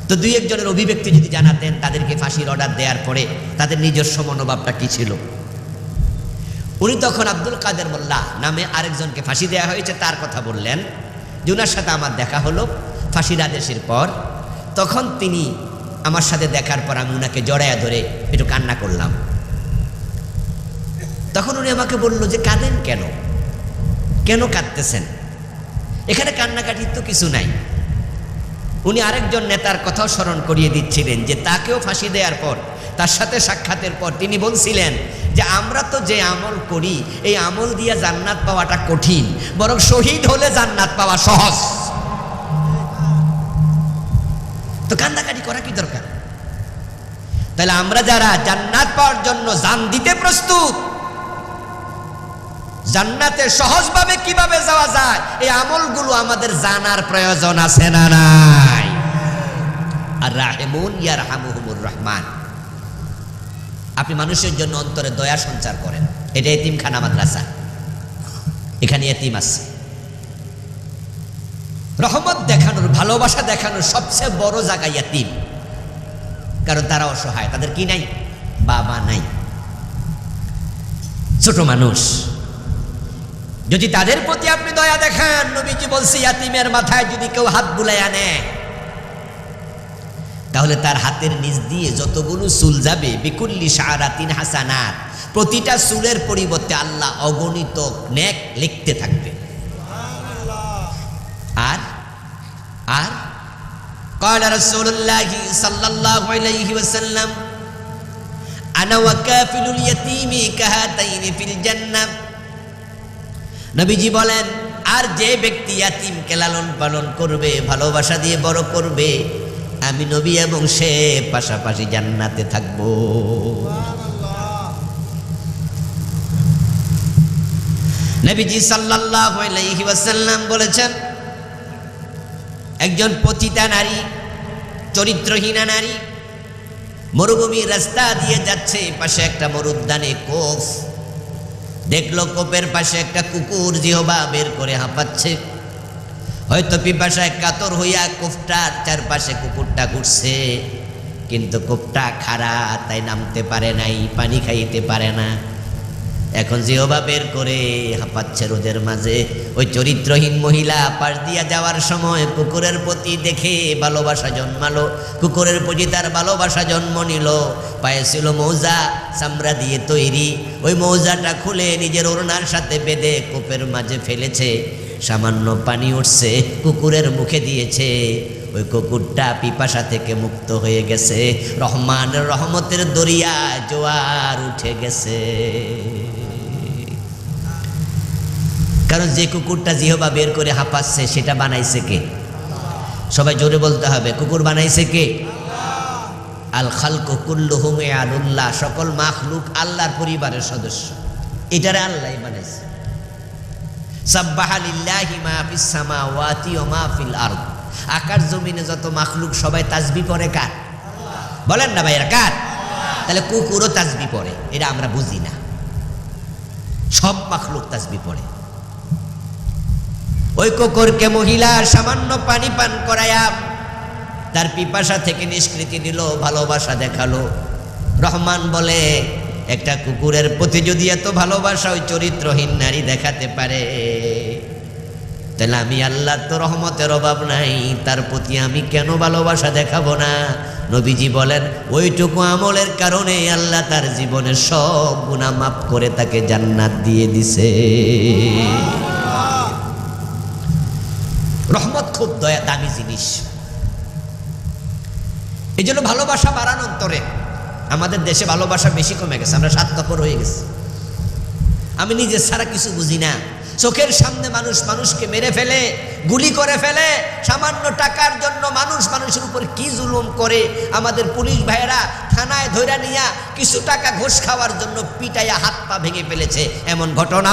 তো 2-1 জনের অভিব্যক্তি যদি জানাতেন তাদেরকে ফাঁসির অর্ডার দেওয়ার পরে তাদের নিজস্ব মনোভাবটা কি ছিল। উনি তখন আব্দুল কাদের মোল্লা নামে আরেকজনকে ফাঁসি দেওয়া হয়েছে তার কথা বললেন, যে ওনার সাথে আমার দেখা হলো ফাঁসির আদেশের পর। তখন তিনি আমার সাথে দেখার পর আমি ওনাকে জড়াইয়া ধরে একটু কান্না করলাম। তখন উনি আমাকে বলল যে কাঁদেন কেন, কেন কাঁদতেছেন? এখানে কান্নাকাটির তো কিছু নাই। উনি আরেকজন নেতার কথাও স্মরণ করিয়ে দিচ্ছিলেন যে তাকেও ফাঁসি দেওয়ার পর, তার সাথে সাক্ষাতের পর তিনি বলছিলেন যে আমরা তো যে আমল করি এই আমল দিয়ে জান্নাত পাওয়াটা কঠিন, বরং শহীদ হলে জান্নাত পাওয়া সহজ। তো কান্নাকাটি করা কি দরকার? তাহলে আমরা যারা জান্নাত পাওয়ার জন্য জান দিতে প্রস্তুত, জান্নাতে সহজভাবে কিভাবে যাওয়া যায় এই আমলগুলো আমাদের জানার প্রয়োজন আছে না নাই? আর রাহিমুন ইয়ারহামুহুমুর রহমান। আপনি মানুষের জন্য অন্তরে দয়া সঞ্চার করেন। এটা এতিমখানা মাদ্রাসা, এখানে এতিম আছে। রহমত দেখানোর, ভালোবাসা দেখানোর সবচেয়ে বড় জায়গা এতিম, কারণ তারা অসহায়, তাদের কি নাই? বাবা নাই, ছোট মানুষ। যদি তাদের প্রতি আপনি দয়া দেখান, নবীজি বলছে ইয়াতিমের মাথায় যদি কেউ হাত বুলাইয়া নেয় তাহলে তার হাতের নিচ দিয়ে যতগুলো চুল যাবে, বিকুল্লি শাআরাতিন হাসানাত, প্রতিটা চুলের পরিবর্তে আল্লাহ অগণিত নেক লিখতে থাকবে। আর আর قال رسول الله صلى الله عليه وسلم انا وكافل اليتيم كهاتين في الجنه। নবীজি বলেন, আর যে ব্যক্তি ইয়াতিমকে লালন পালন করবে, ভালোবাসা দিয়ে বড় করবে, আমি নবী এবং সে পাশাপাশি জান্নাতে থাকবো। নবীজি সাল্লাল্লাহু আলাইহি ওয়াসাল্লাম বলেছেন, একজন পতিতা নারী, চরিত্রহীনা নারী মরুভূমির রাস্তা দিয়ে যাচ্ছে, পাশে একটা মরুদ্যানে কোফ দেখলো, কোপের পাশে একটা কুকুর জিহবা বের করে হাঁপাচ্ছে। হয়তো পিপাসায় কাতর হইয়া কোপটার চারপাশে কুকুরটা ঘুরছে, কিন্তু কোপটা খাড়া, তাই নামতে পারে নাই, পানি খাইতে পারে না। এখন জিহবা বের করে হাঁপাচ্ছে রোদের মাঝে। ওই চরিত্রহীন মহিলা পাশ দিয়া যাওয়ার সময় কুকুরের প্রতি দেখে ভালোবাসা জন্মালো, কুকুরের প্রতি তার ভালোবাসা জন্ম নিল। পায়ে ছিল মৌজা, চামড়া দিয়ে তৈরি। ওই মৌজাটা খুলে নিজের ওড়নার সাথে বেঁধে কূপের মাঝে ফেলেছে। সামান্য পানি উঠছে, কুকুরের মুখে দিয়েছে। ওই কুকুরটা পিপাসা থেকে মুক্ত হয়ে গেছে। রহমানের রহমতের দরিয়া জোয়ার উঠে গেছে। কারণ যে কুকুরটা জিহবা বের করে হাঁপাচ্ছে সেটা বানাইছে কে? সবাই জোরে বলতে হবে, কুকুর বানাইছে কে? আল খালকু কুল্লুহুম ইয়াদুল্লাহ, সকল মাখলুক আল্লাহর পরিবারের সদস্য। এটারে আল্লাহই বানাইছে। সাব্বাহা লিল্লাহি মা ফিস সামাওয়াতি ওয়া মা ফিল আরদ, আকাশ জমিনে যত মাখলুক সবাই তাসবিহ পড়ে কার? বলেন না ভাইয়েরা, কার? তাহলে কুকুরও তাসবিহ পড়ে, এটা আমরা বুঝি না। সব মাখলুক তাসবিহ পড়ে। ওই কুকুরকে মহিলা সামান্য পানি পান করায়া তার পিপাসা থেকে নিষ্কৃতি দিল, ভালোবাসা দেখালো। রহমান বলে, একটা কুকুরের প্রতি যদি এত ভালোবাসা ওই চরিত্রহীন নারী দেখাতে পারে, তাহলে আমি আল্লাহ তো রহমতের অভাব নাই, তার প্রতি আমি কেন ভালোবাসা দেখাবো না? নবীজি বলেন, ওইটুকু আমলের কারণে আল্লাহ তার জীবনের সব গুনাহ মাফ করে তাকে জান্নাত দিয়ে দিছে। রহমত খুব দামি জিনিস। এই জন্য ভালোবাসা বাড়ানোর অন্তরে আমাদের দেশে ভালোবাসা বেশি কমে গেছে, আমরা স্বার্থপর হয়ে গেছি। আমি নিজে ছাড়া কিছু বুঝি না। চোখের সামনে মানুষ মানুষকে মেরে ফেলে, গুলি করে ফেলে, সামান্য টাকার জন্য মানুষ মানুষের উপর কি জুলুম করে। আমাদের পুলিশ ভাইয়েরা থানায় ধইরা নিয়া কিছু টাকা ঘুষ খাওয়ার জন্য পিটাইয়া হাত পা ভেঙে ফেলেছে, এমন ঘটনা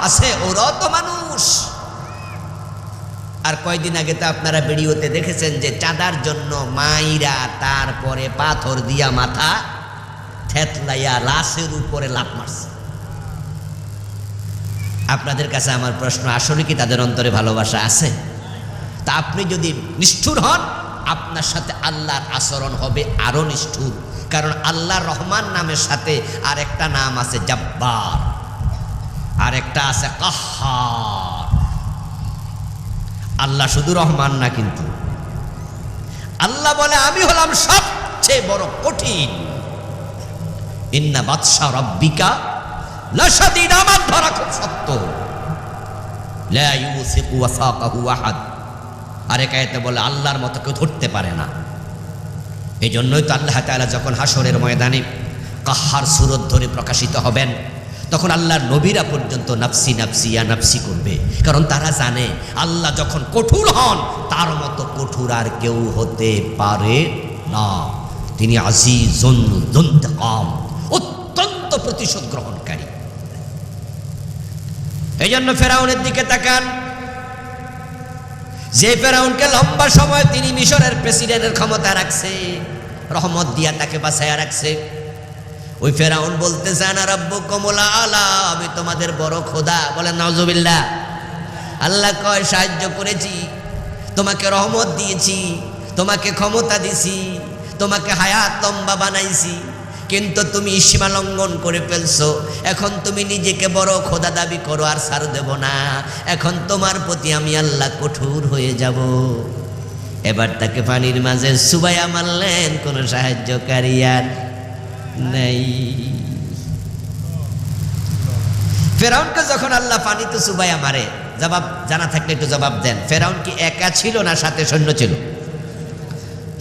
আছে। ওরাও তো মানুষ। আর কয়দিন আগে তো আপনারা ভিডিওতে দেখেছেন যে চাঁদার জন্য মাইরা তারপরে পাথর দিয়া মাথা থেতলাইয়া লাশের উপরে লাফ মারছে। আপনাদের কাছে আমার প্রশ্ন, আসলে কি তাদের অন্তরে ভালোবাসা আছে? তা আপনি যদি নিষ্ঠুর হন, আপনার সাথে আল্লাহর আচরণ হবে আরো নিষ্ঠুর। কারণ আল্লাহ রহমান নামের সাথে আর একটা নাম আছে জব্বার, আর একটা আছে কাহ্হার। আল্লাহ শুধু রহমান না, কিন্তু আল্লাহ বলে আমি হলাম সবচেয়ে বড় কঠিন। ইন্না বাদশা রাব্বিকা লাশাদীদ, আমার ধরা খুব শক্ত। লা ইউসিকু ওয়াসাকাহু আহাদ। আরেক আয়াতে বলে আল্লাহর মতো কেউ ধরতে পারে না। এই জন্যই তো আল্লাহ তাআলা যখন হাসরের ময়দানে কাহ্হার সুরত ধরে প্রকাশিত হবেন, তখন আল্লাহর নবীরা পর্যন্ত নাফসি নাফসি ইয়া নাফসি করবে। কারণ তারা জানে আল্লাহ যখন কঠোর হন, তার মতো কঠোর আর কেউ হতে পারে না। তিনি আজিজুন যুনতাকাম, অত্যন্ত প্রতিশোধ গ্রহণকারী। এই জন্য ফেরাউনের দিকে তাকান। যে ফেরাউনকে লম্বা সময় তিনি মিশরের প্রেসিডেন্টের ক্ষমতা রাখছে, রহমত দিয়া তাকে বাঁচাইয়া রাখছে, ওই ফেরাউন বলতেছে আনা রাব্বুকুমুল আলা, আমি তোমাদের বড় খোদা। বলেন নাউজুবিল্লাহ। আল্লাহ কয় সাহায্য করেছি, তোমাকে রহমত দিয়েছি, তোমাকে ক্ষমতা দিছি, তোমাকে হায়াত লম্বা বানাইছি, কিন্তু তুমি সীমা লঙ্ঘন করে ফেলছো। এখন তুমি নিজেকে বড় খোদা দাবি করো, আর ছাড় দেব না। এখন তোমার প্রতি আমি আল্লাহ কঠোর হয়ে যাব। এবার তাকে পানির মাঝে চুবাইয়া মারলেন, কোনো সাহায্যকারী আর নাই। ফেরাউনকে যখন আল্লাহ পানিতে চুবাইয়া মারে, জবাব জানা থাকলে একটু জবাব দেন। ফেরাউন কি একা ছিল না সাথে সৈন্য ছিল?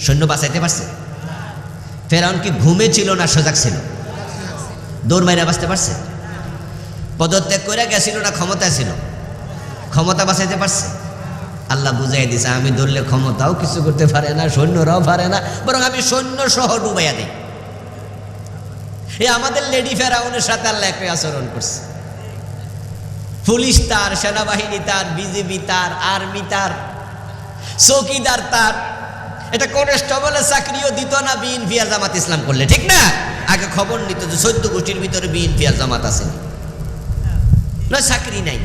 সৈন্য বাঁচাইতে পারছে? ফেরাউন কি ঘুমে ছিল না সজাগ ছিল? দৌড় মাইরা বাঁচতে পারছে? পদত্যাগ করে গেছিল না ক্ষমতায় ছিল? ক্ষমতা বাঁচাইতে পারছে? আল্লাহ বুঝাই দিছে, আমি ধরলে ক্ষমতাও কিছু করতে পারে না, সৈন্যরাও পারে না, বরং আমি সৈন্য সহ ডুবাইয়া দিই। এই আমাদের লেডি ফেরাউনের সাথে আল্লাহ একই আচরণ করছে। পুলিশ তার, সেনাবাহিনী তার, বিজিবি তার, আর্মি তার, চৌকিদার তার। এটা কনস্টেবলের চাকরিও দিত না বিএনপি আর জামাত ইসলাম করলে, ঠিক না? আগে খবর নিত যে 14 গোষ্ঠীর ভিতরে বিএনপি আর জামাত আছে না, চাকরি নাই,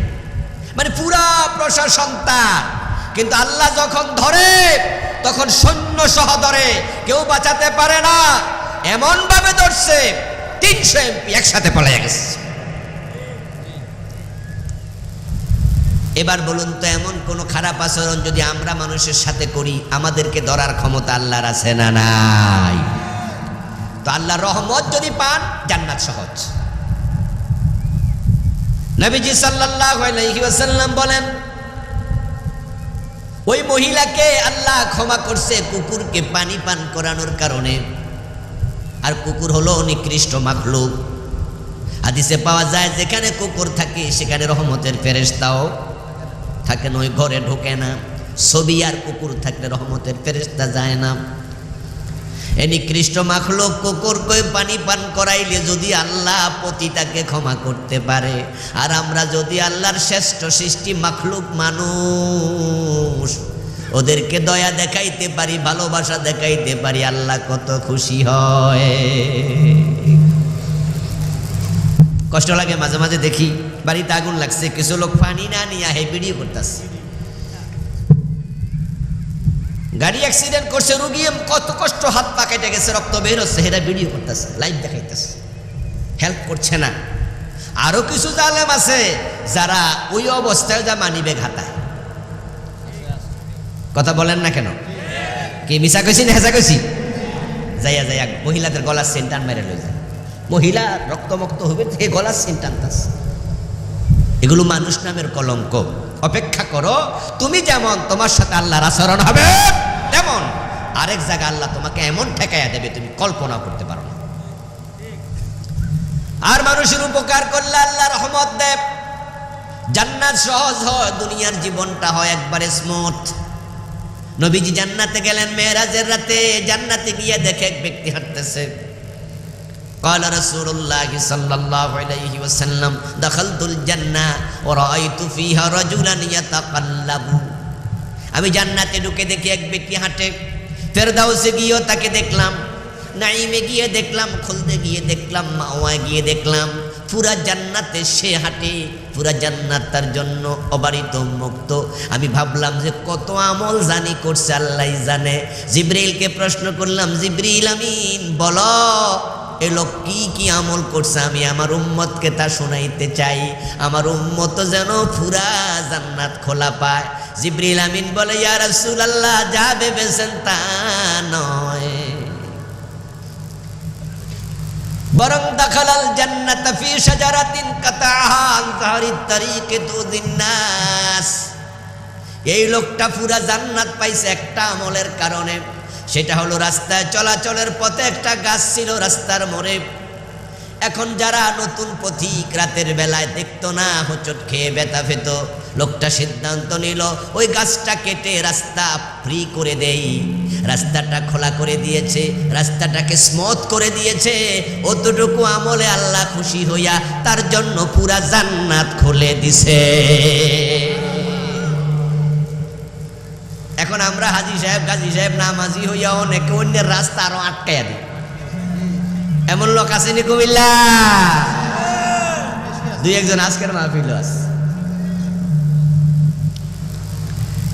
মানে পুরা প্রশাসন তার। কিন্তু আল্লাহ যখন ধরে তখন সৈন্য সহ ধরে, কেউ বাঁচাতে পারে না। এমন ভাবে ধরছে 300 এমপি একসাথে পালিয়ে গেছে। এবার বলুন তো, এমন কোন খারাপ আচরণ যদি আমরা মানুষের সাথে করি, আমাদেরকে ধরার ক্ষমতা আল্লাহর আছে না নাই? তো আল্লাহর রহমত যদি পান, জান্নাত সহজ। নবীজি সাল্লাল্লাহু আলাইহি ওয়াসাল্লাম বলেন, ওই মহিলাকে আল্লাহ ক্ষমা করছে কুকুরকে পানি পান করানোর কারণে। আর কুকুর হলো নিকৃষ্ট মাখলুক। হাদিসে পাওয়া যায়, যেখানে কুকুর থাকে সেখানে রহমতের ফেরেশতাও থাকে না, ওই ঘরে ঢোকে না। ছবি আর কুকুর থাকলে রহমতের ফেরেশতা যায় না। এই নিকৃষ্ট মাখলুক কুকুরকে পানি পান করাইলে যদি আল্লাহ পতিতাকে ক্ষমা করতে পারে, আর আমরা যদি আল্লাহর শ্রেষ্ঠ সৃষ্টি মাখলুক মানুষ ওদেরকে দয়া দেখাইতে পারি, ভালোবাসা দেখাইতে পারি, আল্লাহ কত খুশি হয়। কষ্ট লাগে মাঝে মাঝে, দেখি বাড়িতে আগুন লাগছে, কিছু লোক পানি না নিয়ে আহে ভিডিও করতেছে। গাড়ি অ্যাক্সিডেন্ট করছে, রুগী কত কষ্ট, হাত পা কেটে গেছে, রক্ত বের হচ্ছে, এরা ভিডিও করতেছে, লাইভ দেখাইতেছে, হেল্প করছে না। আরো কিছু জালেম আছে যারা ওই অবস্থায় যা মানিব্যাগ হাতায়। কথা বলেন না কেন? কি মিছা কইছি না হেসা কইছি? যাইয়া যাইয়া মহিলাদের গলার সেন্ট টান মেরে লই যায়, মহিলা রক্তমুক্ত হবে, থেকে গলার সেন্ট টানতাছে। এগুলো মানুষ নামের কলঙ্ক। অপেক্ষা করো, তুমি যেমন তোমার সাথে আল্লাহর আচরণ হবে, তেমন আরেক জায়গায় আল্লাহ তোমাকে এমন ঠেকাইয়া দেবে তুমি কল্পনা করতে পারো না। আর মানুষের উপকার করলে আল্লাহ রহমত দেব, জান্নাত সহজ হয়, দুনিয়ার জীবনটা হয় একবারে স্মুথ। নবীজি জান্নাতে গেলেন মেরাজের রাতে, জান্নাতে গিয়ে দেখে এক ব্যক্তি হাঁটতেছে। قال رسول الله صلى الله عليه وسلم دخلت الجنة ورأيت فيها رجلا يتقلب। আমি জান্নাতে ঢুকে দেখি এক ব্যক্তি হাঁটে, ফেরদাউসে গিয়েও তাকে দেখলাম, নাইমে গিয়ে দেখলাম, খুলদে গিয়ে দেখলাম, মাওয়ায় গিয়ে দেখলাম, পুরা জান্নাতে সে হাঁটে, পুরা জান্নাত তার জন্য অবারিত মুক্ত। আমি ভাবলাম যে কত আমল জানি করছে আল্লাহ জানে। জিবরিলকে প্রশ্ন করলাম, জিবরিল আমিন বলো এ লোক কি কি আমল করছে, আমি আমার উম্মতকে তা শোনাইতে চাই, আমার উম্মত যেন পুরা জান্নাত খোলা পায়। জিবরিল আমিন বলে, ইয়া রাসূলুল্লাহ, যা ভেবেছেন তা নয়, বরং দাখালাল জান্নাত ফি শাজারাতিন কাতাহা আন যাহরিত তারিকি তুদিন নাস। এই লোকটা পুরা জান্নাত পাইছে একটা আমলের কারণে, সেটা হলো রাস্তায় চলাচলের পথে একটা গাছ ছিল রাস্তার মোড়ে। এখন যারা নতুন পথিক রাতের বেলায় দেখতো না, হোঁচট খেয়ে ব্যথা পেত, লোকটা সিদ্ধান্ত নিল ওই গাছটা কেটে রাস্তা ফ্রি করে দেই। রাস্তাটা খোলা করে দিয়েছে, রাস্তাটাকে স্মুথ করে দিয়েছে। অতটুকু আমলে আল্লাহ খুশি হইয়া তার জন্য পুরা জান্নাত খুলে দিছে। এখন আমরা হাজি সাহেব গাজী সাহেব নামাজি হইয়া অনেকে অন্যের রাস্তা আরো আটকাইয়া দিই। এমন লোক আসেনি কুমিল্লা? দুই একজন আজকের মাহফিল আছে,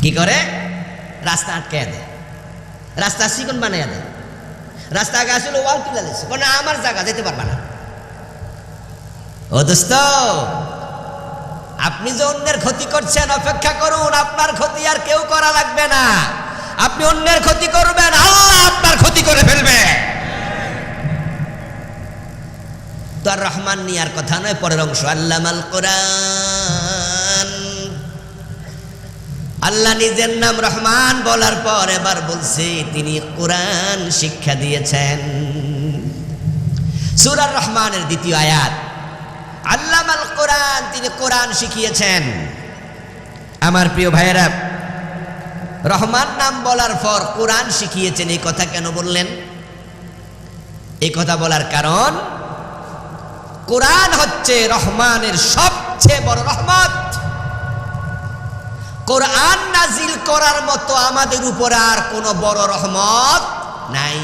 কি করে রাস্তা আটকাইয়া দেয়, রাস্তা চিকন বানাইয়া দেয়, রাস্তা আগে আসলে ওয়াল তুলে দিচ্ছে, না আমার জায়গা যেতে পারবা না। ও দোস্ত, আপনি যে অন্যের ক্ষতি করছেন, অপেক্ষা করুন, আপনার ক্ষতি আর কেউ করা লাগবে না। আপনি অন্যের ক্ষতি করবেন, আল্লাহ আপনার ক্ষতি করে ফেলবে। তো আর রহমান নিয়ার কথা নয়, পরের অংশ আল্লামাল কোরআন। আল্লাহ নিজের নাম রহমান বলার পর এবার বলছে তিনি কোরআন শিক্ষা দিয়েছেন। সূরা রহমানের দ্বিতীয় আয়াত, আল্লামাল কোরআন, তিনি কোরআন শিখিয়েছেন। আমার প্রিয় ভাইয়েরা, রহমান নাম বলার পর কোরআন শিখিয়েছেন, এই কথা কেন বললেন? এই কথা বলার কারণ, কোরআন হচ্ছে রহমানের সবচেয়ে বড় রহমত। কোরআন নাজিল করার মতো আমাদের উপর আর কোনো বড় রহমত নাই।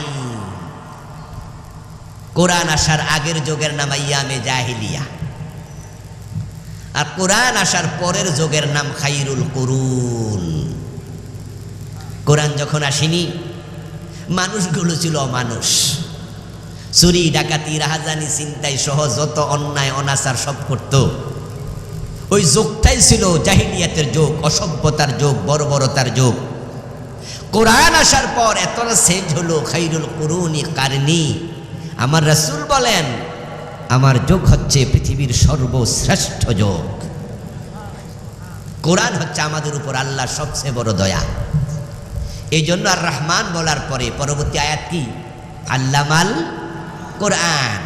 কোরআন আসার আগের যুগের নাম আইয়ামে জাহিলিয়া, আর কোরআন আসার পরের যুগের নাম খাইরুল কুরুন। কোরআন যখন আসেনি, মানুষগুলো ছিল অমানুষ, চুরি ডাকাতি রাহাজানি চিন্তাই সহ যত অন্যায় অনাচার সব করত। ওই যুগটাই ছিল জাহিলিয়াতের যুগ, অসভ্যতার যুগ, বর্বরতার যুগ। কোরআন আসার পর এতটা চেঞ্জ হলো, খাইরুল কুরুনি কারনি। আমার রাসূল বলেন, আমার যুগ হচ্ছে পৃথিবীর সর্বশ্রেষ্ঠ যুগ। কোরআন হচ্ছে আমাদের উপর আল্লাহর সবচেয়ে বড় দয়া। এই জন্য আর রহমান বলার পরে পরবর্তী আয়াত কি? আল্লামাল কোরআন,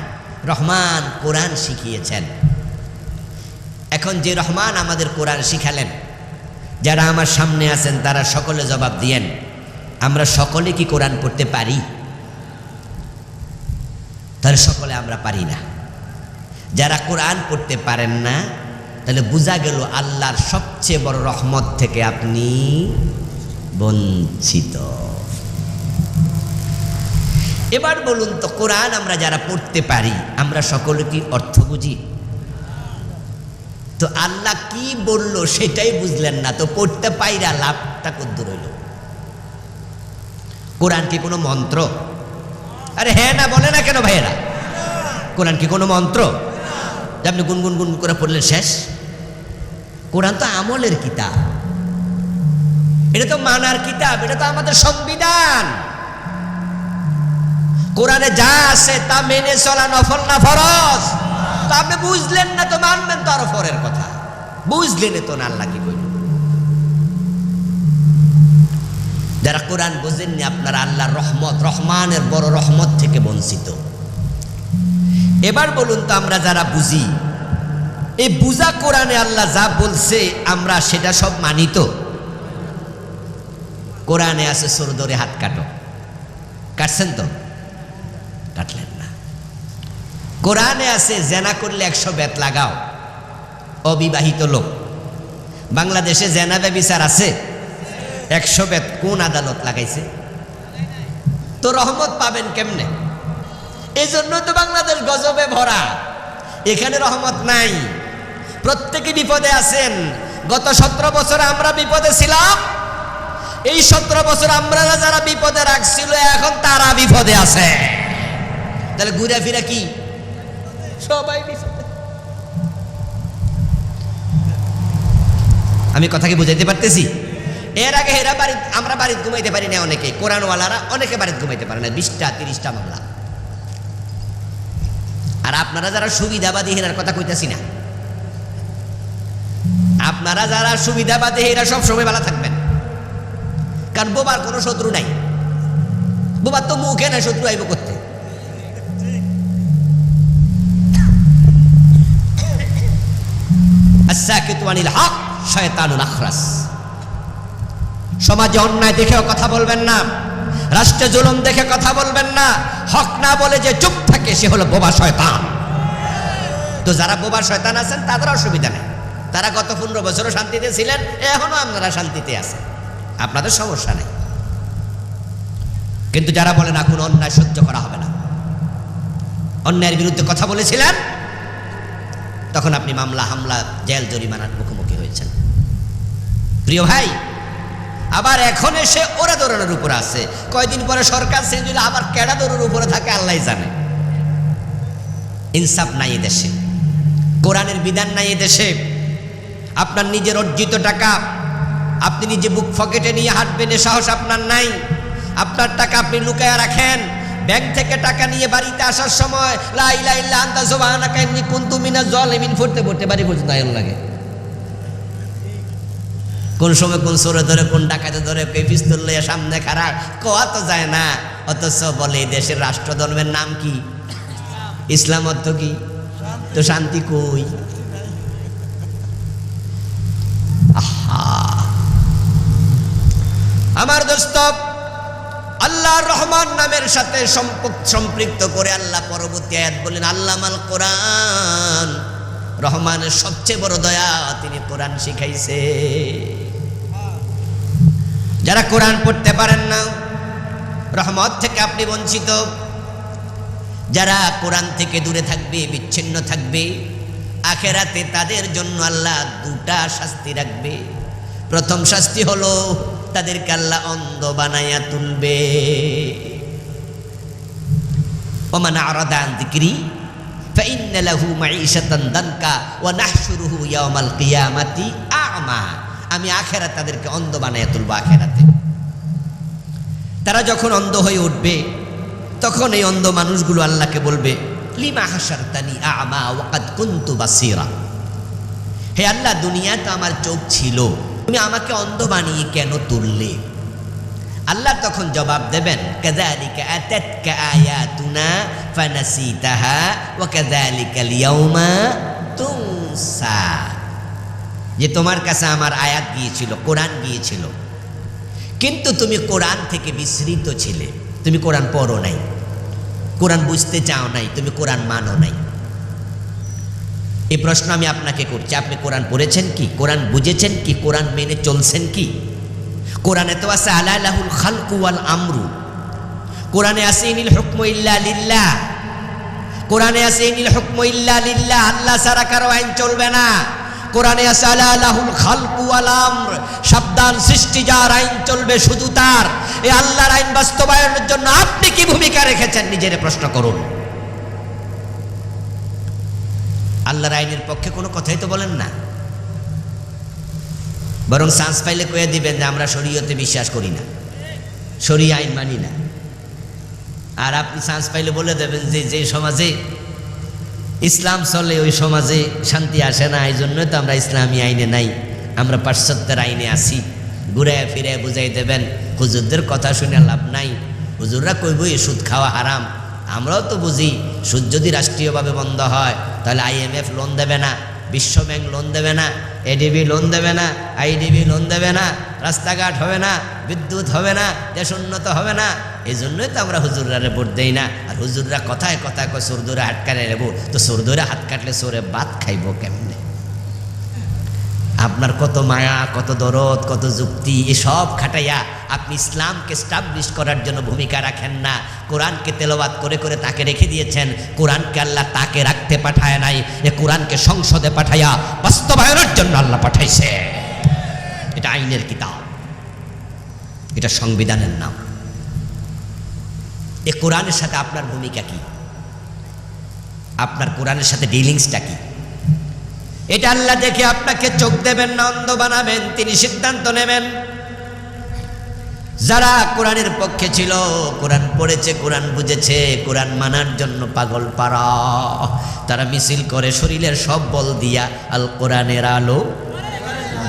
রহমান কোরআন শিখিয়েছেন। এখন যে রহমান আমাদের কোরআন শিখালেন, যারা আমার সামনে আছেন তারা সকলে জবাব দিয়েন, আমরা সকলে কি কোরআন পড়তে পারি? তাহলে সকলে আমরা পারি না। যারা কোরআন পড়তে পারেন না, তাহলে বোঝা গেল আল্লাহর সবচেয়ে বড় রহমত থেকে আপনি বঞ্চিত। এবার বলুন তো, কোরআন আমরা যারা পড়তে পারি আমরা সকলে কি অর্থ বুঝি? তো আল্লাহ কি বলল সেটাই বুঝলেন না, তো পড়তে পাইরা লাভটা কদ্দুর হইল? কোরআন কি কোনো মন্ত্র? আরে হ্যাঁ না বলে না কেন ভাইয়েরা? কোরআন কি কোনো মন্ত্র যে আপনি গুনগুন গুন করে পড়লেন শেষ? কোরআন তো আমলের কিতাব, এটা তো মানার কিতাব, এটা তো আমাদের সংবিধান। কোরআনে যা আছে তা মেনে চলা নফল না ফরজ? তো আপনি বুঝলেন না তো মানবেন তো আরো পরের কথা, বুঝলেন তো না আল্লাহ কি কইল। যারা কোরআন বোঝেননি আপনারা আল্লাহর রহমত, রহমানের বড় রহমত থেকে বঞ্চিত। এবার বলুন তো, আমরা যারা বুঝি, এই বুঝা কোরআনে আল্লাহ যা বলছে আমরা সেটা সব মানি তো? কোরআনে আছে চোর ধরে হাত কাটো, কাটছেন তো? কাটলেন না। কোরআনে আছে জেনা করলে 100 বেত লাগাও, অবিবাহিত লোক। বাংলাদেশে জেনা ব্যভিচার আছে 100 বেত কোন আদালত লাগাইছে? তো রহমত পাবেন কেমনে? এই জন্য তো বাংলাদেশ গজবে ভরা, এখানে রহমত নাই, প্রত্যেকে বিপদে আছেন। গত 17 বছর আমরা বিপদে ছিলাম, এই 17 বছর আমরা যারা বিপদে রাখছিল এখন তারা বিপদে আছে। তাহলে ঘুরে ফিরে কি সবাই বিপদে? আমি কথা কি বুঝাইতে পারতেছি? এর আগে এরা বাড়ি, আমরা বাড়িতে ঘুমাইতে পারি না, অনেকে কোরআনওয়ালারা অনেকে বাড়িতে ঘুমাইতে পারে না, 20টা 30টা মামলা। আর আপনারা যারা সুবিধাবাদী এরার কথা কইতাছি না, আপনারা যারা সুবিধাবাদী এরা সব সময় ভালো থাকবেন, কারণ বোবার কোনো শত্রু নাই। বোবার তো মুখে না, শত্রু আইব করতে। আস-সাকিতু আনিল হক শয়তানুন আখরাস। সমাজে অন্যায় দেখেও কথা বলবেন না, রাষ্ট্রে জুলুম দেখে কথা বলবেন না। হক না বলে যে চুপ থাকে সে হলো বোবা শয়তান। তো যারা বোবা শয়তান আছেন তাদের অসুবিধা নেই, তারা গত 15 বছরও শান্তিতে ছিলেন, এখনো আপনারা শান্তিতে আছেন, আপনাদের সমস্যা নেই। কিন্তু যারা বলেন এখন অন্যায় সহ্য করা হবে না, অন্যায়ের বিরুদ্ধে কথা বলেছিলেন, তখন আপনি মামলা হামলা জেল জরিমানার মুখোমুখি হয়েছেন। প্রিয় ভাই, আবার এখন এসে ওরা দৌড়ানোর উপর আছে, কয়দিন পরে সরকার চেঞ্জ হলে আবার কেডা দৌড়ের উপরে থাকে আল্লাহ জানে। ইনসাফ নাই দেশে, কোরআনের বিধান নাই দেশে। আপনার নিজের অর্জিত টাকা আপনি নিজে বুক পকেটে নিয়ে হাঁটবেন এ সাহস আপনার নাই। আপনার টাকা আপনি লুকায়া রাখেন, ব্যাংক থেকে টাকা নিয়ে বাড়িতে আসার সময় লা ইলাহা ইল্লা আনতা সুবহানাকা ইন্নী কুনতু মিনাজ জালিমিন পড়তে পড়তে বাড়ি পর্যন্ত আয়ন লাগে। কোন সময় কোন চোরে ধরে, কোন ডাকাতে ধরে, কে পিস্তল লইয়া সামনে খাড়ায়, কোয়া তো যায় না। অথচ বলে এই দেশের রাষ্ট্রধর্মের নাম কি? ইসলাম। অর্থ কি? তো শান্তি কই? আহা, আমার দোস্ত, আল্লাহর রহমান নামের সাথে সম্পৃক্ত করে আল্লাহ পরবর্তী আয়াত বলেন আল্লামাল কোরআন। রহমানের সবচেয়ে বড় দয়া, তিনি কোরআন শিখাইছে। যারা কোরআন পড়তে পারেন না, রহমত থেকে আপনি বঞ্চিত। যারা কোরআন থেকে দূরে থাকবে, বিচ্ছিন্ন থাকবে, আখেরাতে তাদের জন্য আল্লাহ 2টা শাস্তি রাখবে। প্রথম শাস্তি হলো তাদেরকে আল্লাহ অন্ধ বানাইয়া তুলবে। ওমান আরাদা আন যিকরি ফাইন্না লাহু মাঈশাতান দানকা ওয়া নাহশুরুহু ইয়াওমাল কিয়ামাতি আ'মা। আমি আখেরাতে তাদেরকে অন্ধ বানাইয়া তুলব। আখেরাতে তারা যখন অন্ধ হয়ে উঠবে, তখন এই অন্ধ মানুষগুলো আল্লাহকে বলবে লিমা হাশারতানি আ'মা ওয়া কাদ কুনতু বাসীরা। হে আল্লাহ, দুনিয়াতে আমার চোখ ছিল, তুমি আমাকে অন্ধ বানিয়ে কেন তুললে? আল্লাহ তখন জবাব দেবেন কাযালিকা আতাতকা আয়াতুনা ফানাসিতাহা ওয়া কাযালিকাল ইয়াউমা তুনসা। যে তোমার কাছে আমার আয়াত গিয়েছিল, কোরআন গিয়েছিল, কিন্তু তুমি কোরআন থেকে বিস্মৃত ছিলে, তুমি কোরআন পড়ো নাই, কোরআন বুঝতে চাও নাই, তুমি কোরআন মানো নাই। এই প্রশ্ন আমি আপনাকে করছি, আপনি কোরআন পড়েছেন কি? কোরআন বুঝেছেন কি? কোরআন মেনে চলছেন কি? কোরআনে তো আছে আলা লাহুল খালকু ওয়াল আমরু, কোরআনে আছে ইনিল হুকমু ইল্লা লিল্লাহ, কোরআনে আছে ইনিল হুকমু ইল্লা লিল্লাহ, আল্লাহ ছাড়া কারো আইন চলবে না। কোরআনে আছে আলা লাহুল খালকু ওয়াল আমর, সাবধান সৃষ্টি যার, আইন চলবে শুধু তার। এই আল্লাহর আইন বাস্তবায়নের জন্য আপনি কি ভূমিকা রেখেছেন নিজের প্রশ্ন করুন। আল্লাহর আইনের পক্ষে কোনো কথাই তো বলেন না, বরং চান্স পাইলে কয়ে দিবেন যে আমরা শরীয়তে বিশ্বাস করি না, শরীয় আইন মানি না। আর আপনি চান্স পাইলে বলে দেবেন যে যে সমাজে ইসলাম চলে ওই সমাজে শান্তি আসে না, এই জন্যই তো আমরা ইসলামী আইনে নাই, আমরা পাশ্চাত্যের আইনে আছি। ঘুরে ফিরে বুঝাই দেবেন হুজুরদের কথা শুনে লাভ নাই, হুজুররা কইবই সুদ খাওয়া হারাম। আমরাও তো বুঝি সুদ যদি রাষ্ট্রীয়ভাবে বন্ধ হয় তাহলে IMF লোন দেবে না, বিশ্ব ব্যাংক লোন দেবে না, ADB লোন দেবে না, IDB লোন দেবে না, রাস্তাঘাট হবে না, বিদ্যুৎ হবে না, দেশ উন্নত হবে না। এই জন্যই তো আমরা হুজুররা ভোট দেই না। আর হুজুররা কথায় কথায় কয় চোর ধরে হাত কাটে নেবো, তো চোর ধরে হাত কাটলে চোরে ভাত খাইব কেমনে? আপনার কত মায়া, কত দরদ, কত যুক্তি, এসব খাটাইয়া আপনি ইসলামকে স্টাবলিশ করার জন্য ভূমিকা রাখেন না। কোরআনকে তেলাওয়াত করে করে তাকে রেখে দিয়েছেন। কোরআনকে আল্লাহ তাকে রাখতে পাঠায় নাই, এ কোরআনকে সংসদে পাঠাইয়া বাস্তবায়নের জন্য আল্লাহ পাঠাইছে। এটা আইনের কিতাব, এটা সংবিধানের নাম। এ কোরআনের সাথে আপনার ভূমিকা কি? আপনার কোরআনের সাথে ডিলিংসটা কি? এটা আল্লাহ দেখে আপনাকে চোখ দেবেন না অন্ধ বানাবেন, তিনি সিদ্ধান্ত নেবেন। যারা কোরআনের পক্ষে ছিল, কোরআন পড়েছে, কোরআন বুঝেছে, কোরআন মানার জন্য পাগল পারা, তারা মিছিল করে শরীরের সব বল দিয়া আল কোরআনের আলো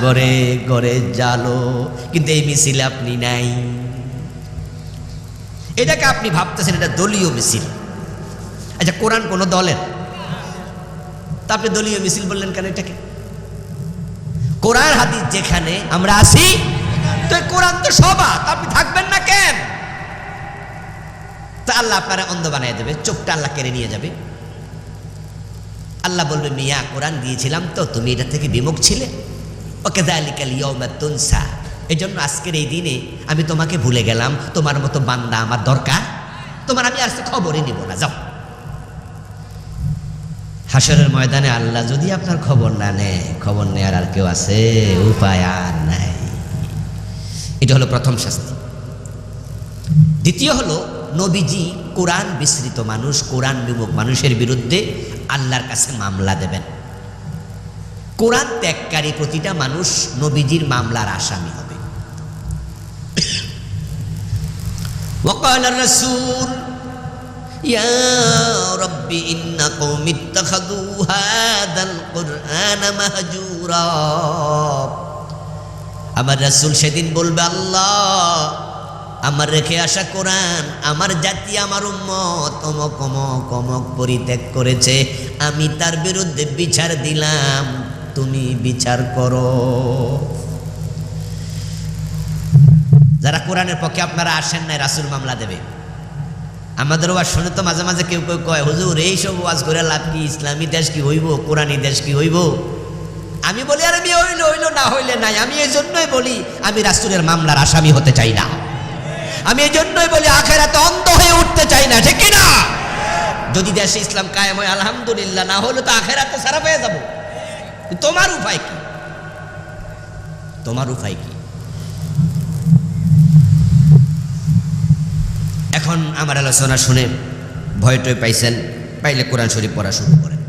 গড়ে গড়ে জালো। কিন্তু এই মিছিলে আপনি নাই। এটাকে আপনি ভাবতেছেন এটা দলীয় মিছিল। আচ্ছা, কোরআন কোন দলের? তা আপনি দলীয় মিছিল বললেন কেন এটাকে? কোরআন হাদিস যেখানে আমরা আসি, তো কোরআন তো সভা, তা আপনি থাকবেন না কেন? তা আল্লাহ আপনারা অন্ধ বানিয়ে দেবে, চোখটা আল্লাহ কেড়ে নিয়ে যাবে। আল্লাহ বলবে মিয়া কোরআন দিয়েছিলাম তো তুমি এটা থেকে বিমুখ ছিলে, ওকে যালিকাল ইয়াউমা তুনসা, এই জন্য আজকের এই দিনে আমি তোমাকে ভুলে গেলাম। তোমার মতো বান্দা আমার দরকার, তোমার আমি আজকে খবরই নিব না, যাও। হাসরের ময়দানে আল্লাহ যদি আপনার খবর না নেয়, খবর নেয়ার আর কেউ আছে? উপায় আর নাই। এটা হলো প্রথম শাস্তি। দ্বিতীয় হলো নবীজি কোরআন বিস্মৃত মানুষ, কোরআন বিমুখ মানুষের বিরুদ্ধে আল্লাহর কাছে মামলা দেবেন। কোরআন ত্যাগকারী প্রতিটা মানুষ নবীজির মামলার আসামি হবে। ওয়াকাল রাসূল ইয়া রাব্বি ইন্না কওমি ইত্তাখাযু হাযাল কুরআনা মাহজুরা। আমার রাসূল সেদিন বলবে, আল্লাহ আমার রেখে আসা কোরআন আমার জাতি, আমার উম্মত অমক অমক অমক পরিত্যাগ করেছে, আমি তার বিরুদ্ধে বিচার দিলাম, তুমি বিচার করো। যারা কোরআনের পক্ষে আপনারা আসেন নাই, রাসূল মামলা দেবে। আমাদের ওয়াজ শুনে তো মাঝে মাঝে কেউ কেউ কয়, হুজুর এইসব ওয়াজ করে লাভ কি? ইসলামী দেশ কি হইব? কোরআনী দেশ কি হইব? আমি বলি আর আমি হইলো হইলো, না হইলে নাই। আমি এই জন্যই বলি আমি রাসূলের মামলার আসামি হতে চাই না। আমি এই জন্যই বলি আখিরাতে অন্ধ হয়ে উঠতে চাই না, ঠিক না? যদি দেশে ইসলাম কায়েম হয় আলহামদুলিল্লাহ, না হলে তো আখিরাতে সারা পেয়ে যাব। তোমার উপায় কি? তোমার উপায় কি? এখন আমার আলোচনা শুনে ভয় টয় পাইছেন, পাইলে কোরআন শরীফ পড়া শুরু করেন।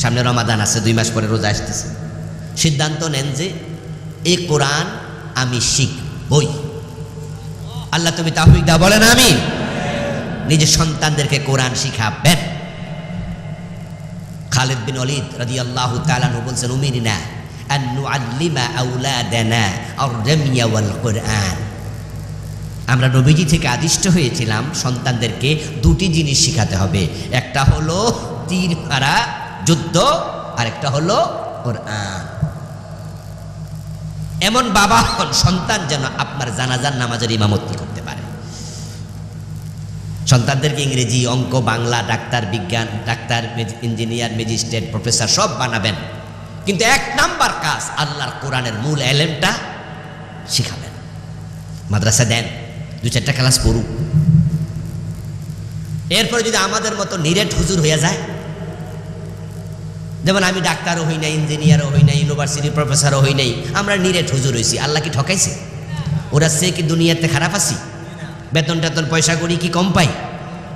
সামনে রমাদান আছে, 2 মাস পরে রোজা আসতেছে। সিদ্ধান্ত নেন যে এই কোরআন আমি শিখবই। আল্লাহ তুমি তাওফিক দাও, বলেন আমিন। নিজের সন্তানদেরকে কোরআন শিখাবেন। খালিদ বিন ওয়ালিদ রাদিয়াল্লাহু তাআলা আনহু বলছেন, উমিরনা আন নুআল্লিমা আওলাদানা আর-রামিয়া ওয়াল কুরআন। আমরা নবীজি থেকে আদিষ্ট হয়েছিলাম সন্তানদেরকে 2টি জিনিস শিখাতে হবে। একটা হলো তীর মারা যুদ্ধ, আর একটা হলো কোরআন। এমন বাবা হন সন্তান যেন আপনার জানাজার নামাজের ইমামতি করতে পারে। সন্তানদেরকে ইংরেজি, অঙ্ক, বাংলা, ডাক্তার, বিজ্ঞান, ডাক্তার, ইঞ্জিনিয়ার, ম্যাজিস্ট্রেট, প্রফেসর সব বানাবেন, কিন্তু 1 নাম্বার কাজ আল্লাহর কোরআনের মূল এলেমটা শিখাবেন। মাদ্রাসা দেন, 2-4টা ক্লাস পড়ুক। এরপরে যদি আমাদের মতো নিরেট হুজুর হয়ে যায়, যেমন আমি ডাক্তারও হই নাই, ইঞ্জিনিয়ারও হই নাই, ইউনিভার্সিটির প্রফেসরও হই নাই, আমরা নিরেট হুজুর হয়েছি, আল্লাহ কি ঠকাইছে? ওরা সে কি দুনিয়াতে খারাপ আছি? বেতন টেতন পয়সা করি কি কম পাই?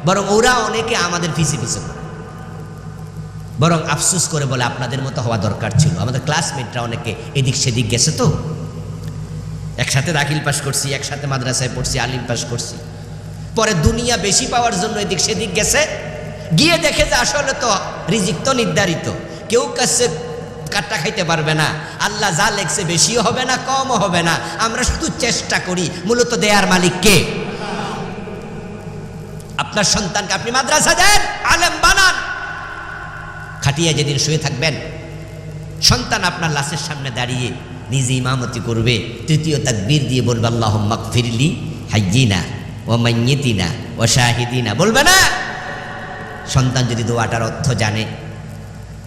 বরং ওরা অনেকে আমাদের পিছে পিছে, বরং আফসোস করে বলে আপনাদের মতো হওয়া দরকার ছিল। আমাদের ক্লাসমেটরা অনেকে এদিক সেদিক গেছে, তো একসাথে দাখিল পাস করছি, একসাথে মাদ্রাসায় পড়ছি, আলিম পাস করছি, পরে দুনিয়া বেশি পাওয়ার জন্য এদিক সেদিক গেছে, গিয়ে দেখে যে আসলে তো রিজিক তো নির্ধারিত, কেউ কাছে কাটটা খাইতে পারবে না, আল্লাহ যা লেখছে বেশিও হবে না কমও হবে না, আমরা শুধু চেষ্টা করি, মূলত দেয়ার মালিক কে? আপনার সন্তানকে আপনি মাদ্রাসা দেন, আলেম বানান, খাটিয়া যেদিন শুয়ে থাকবেন সন্তান আপনার লাশের সামনে দাঁড়িয়ে নিজে ইমামতি করবে, তৃতীয় তাকবীর দিয়ে বলবে আল্লাহুম্মা গফিরলি হাইয়িনা ওয়া মাইয়িতিনা ওয়া শাহিদিনা, বলবে না? সন্তান যদি দোয়াটার অর্থ জানে,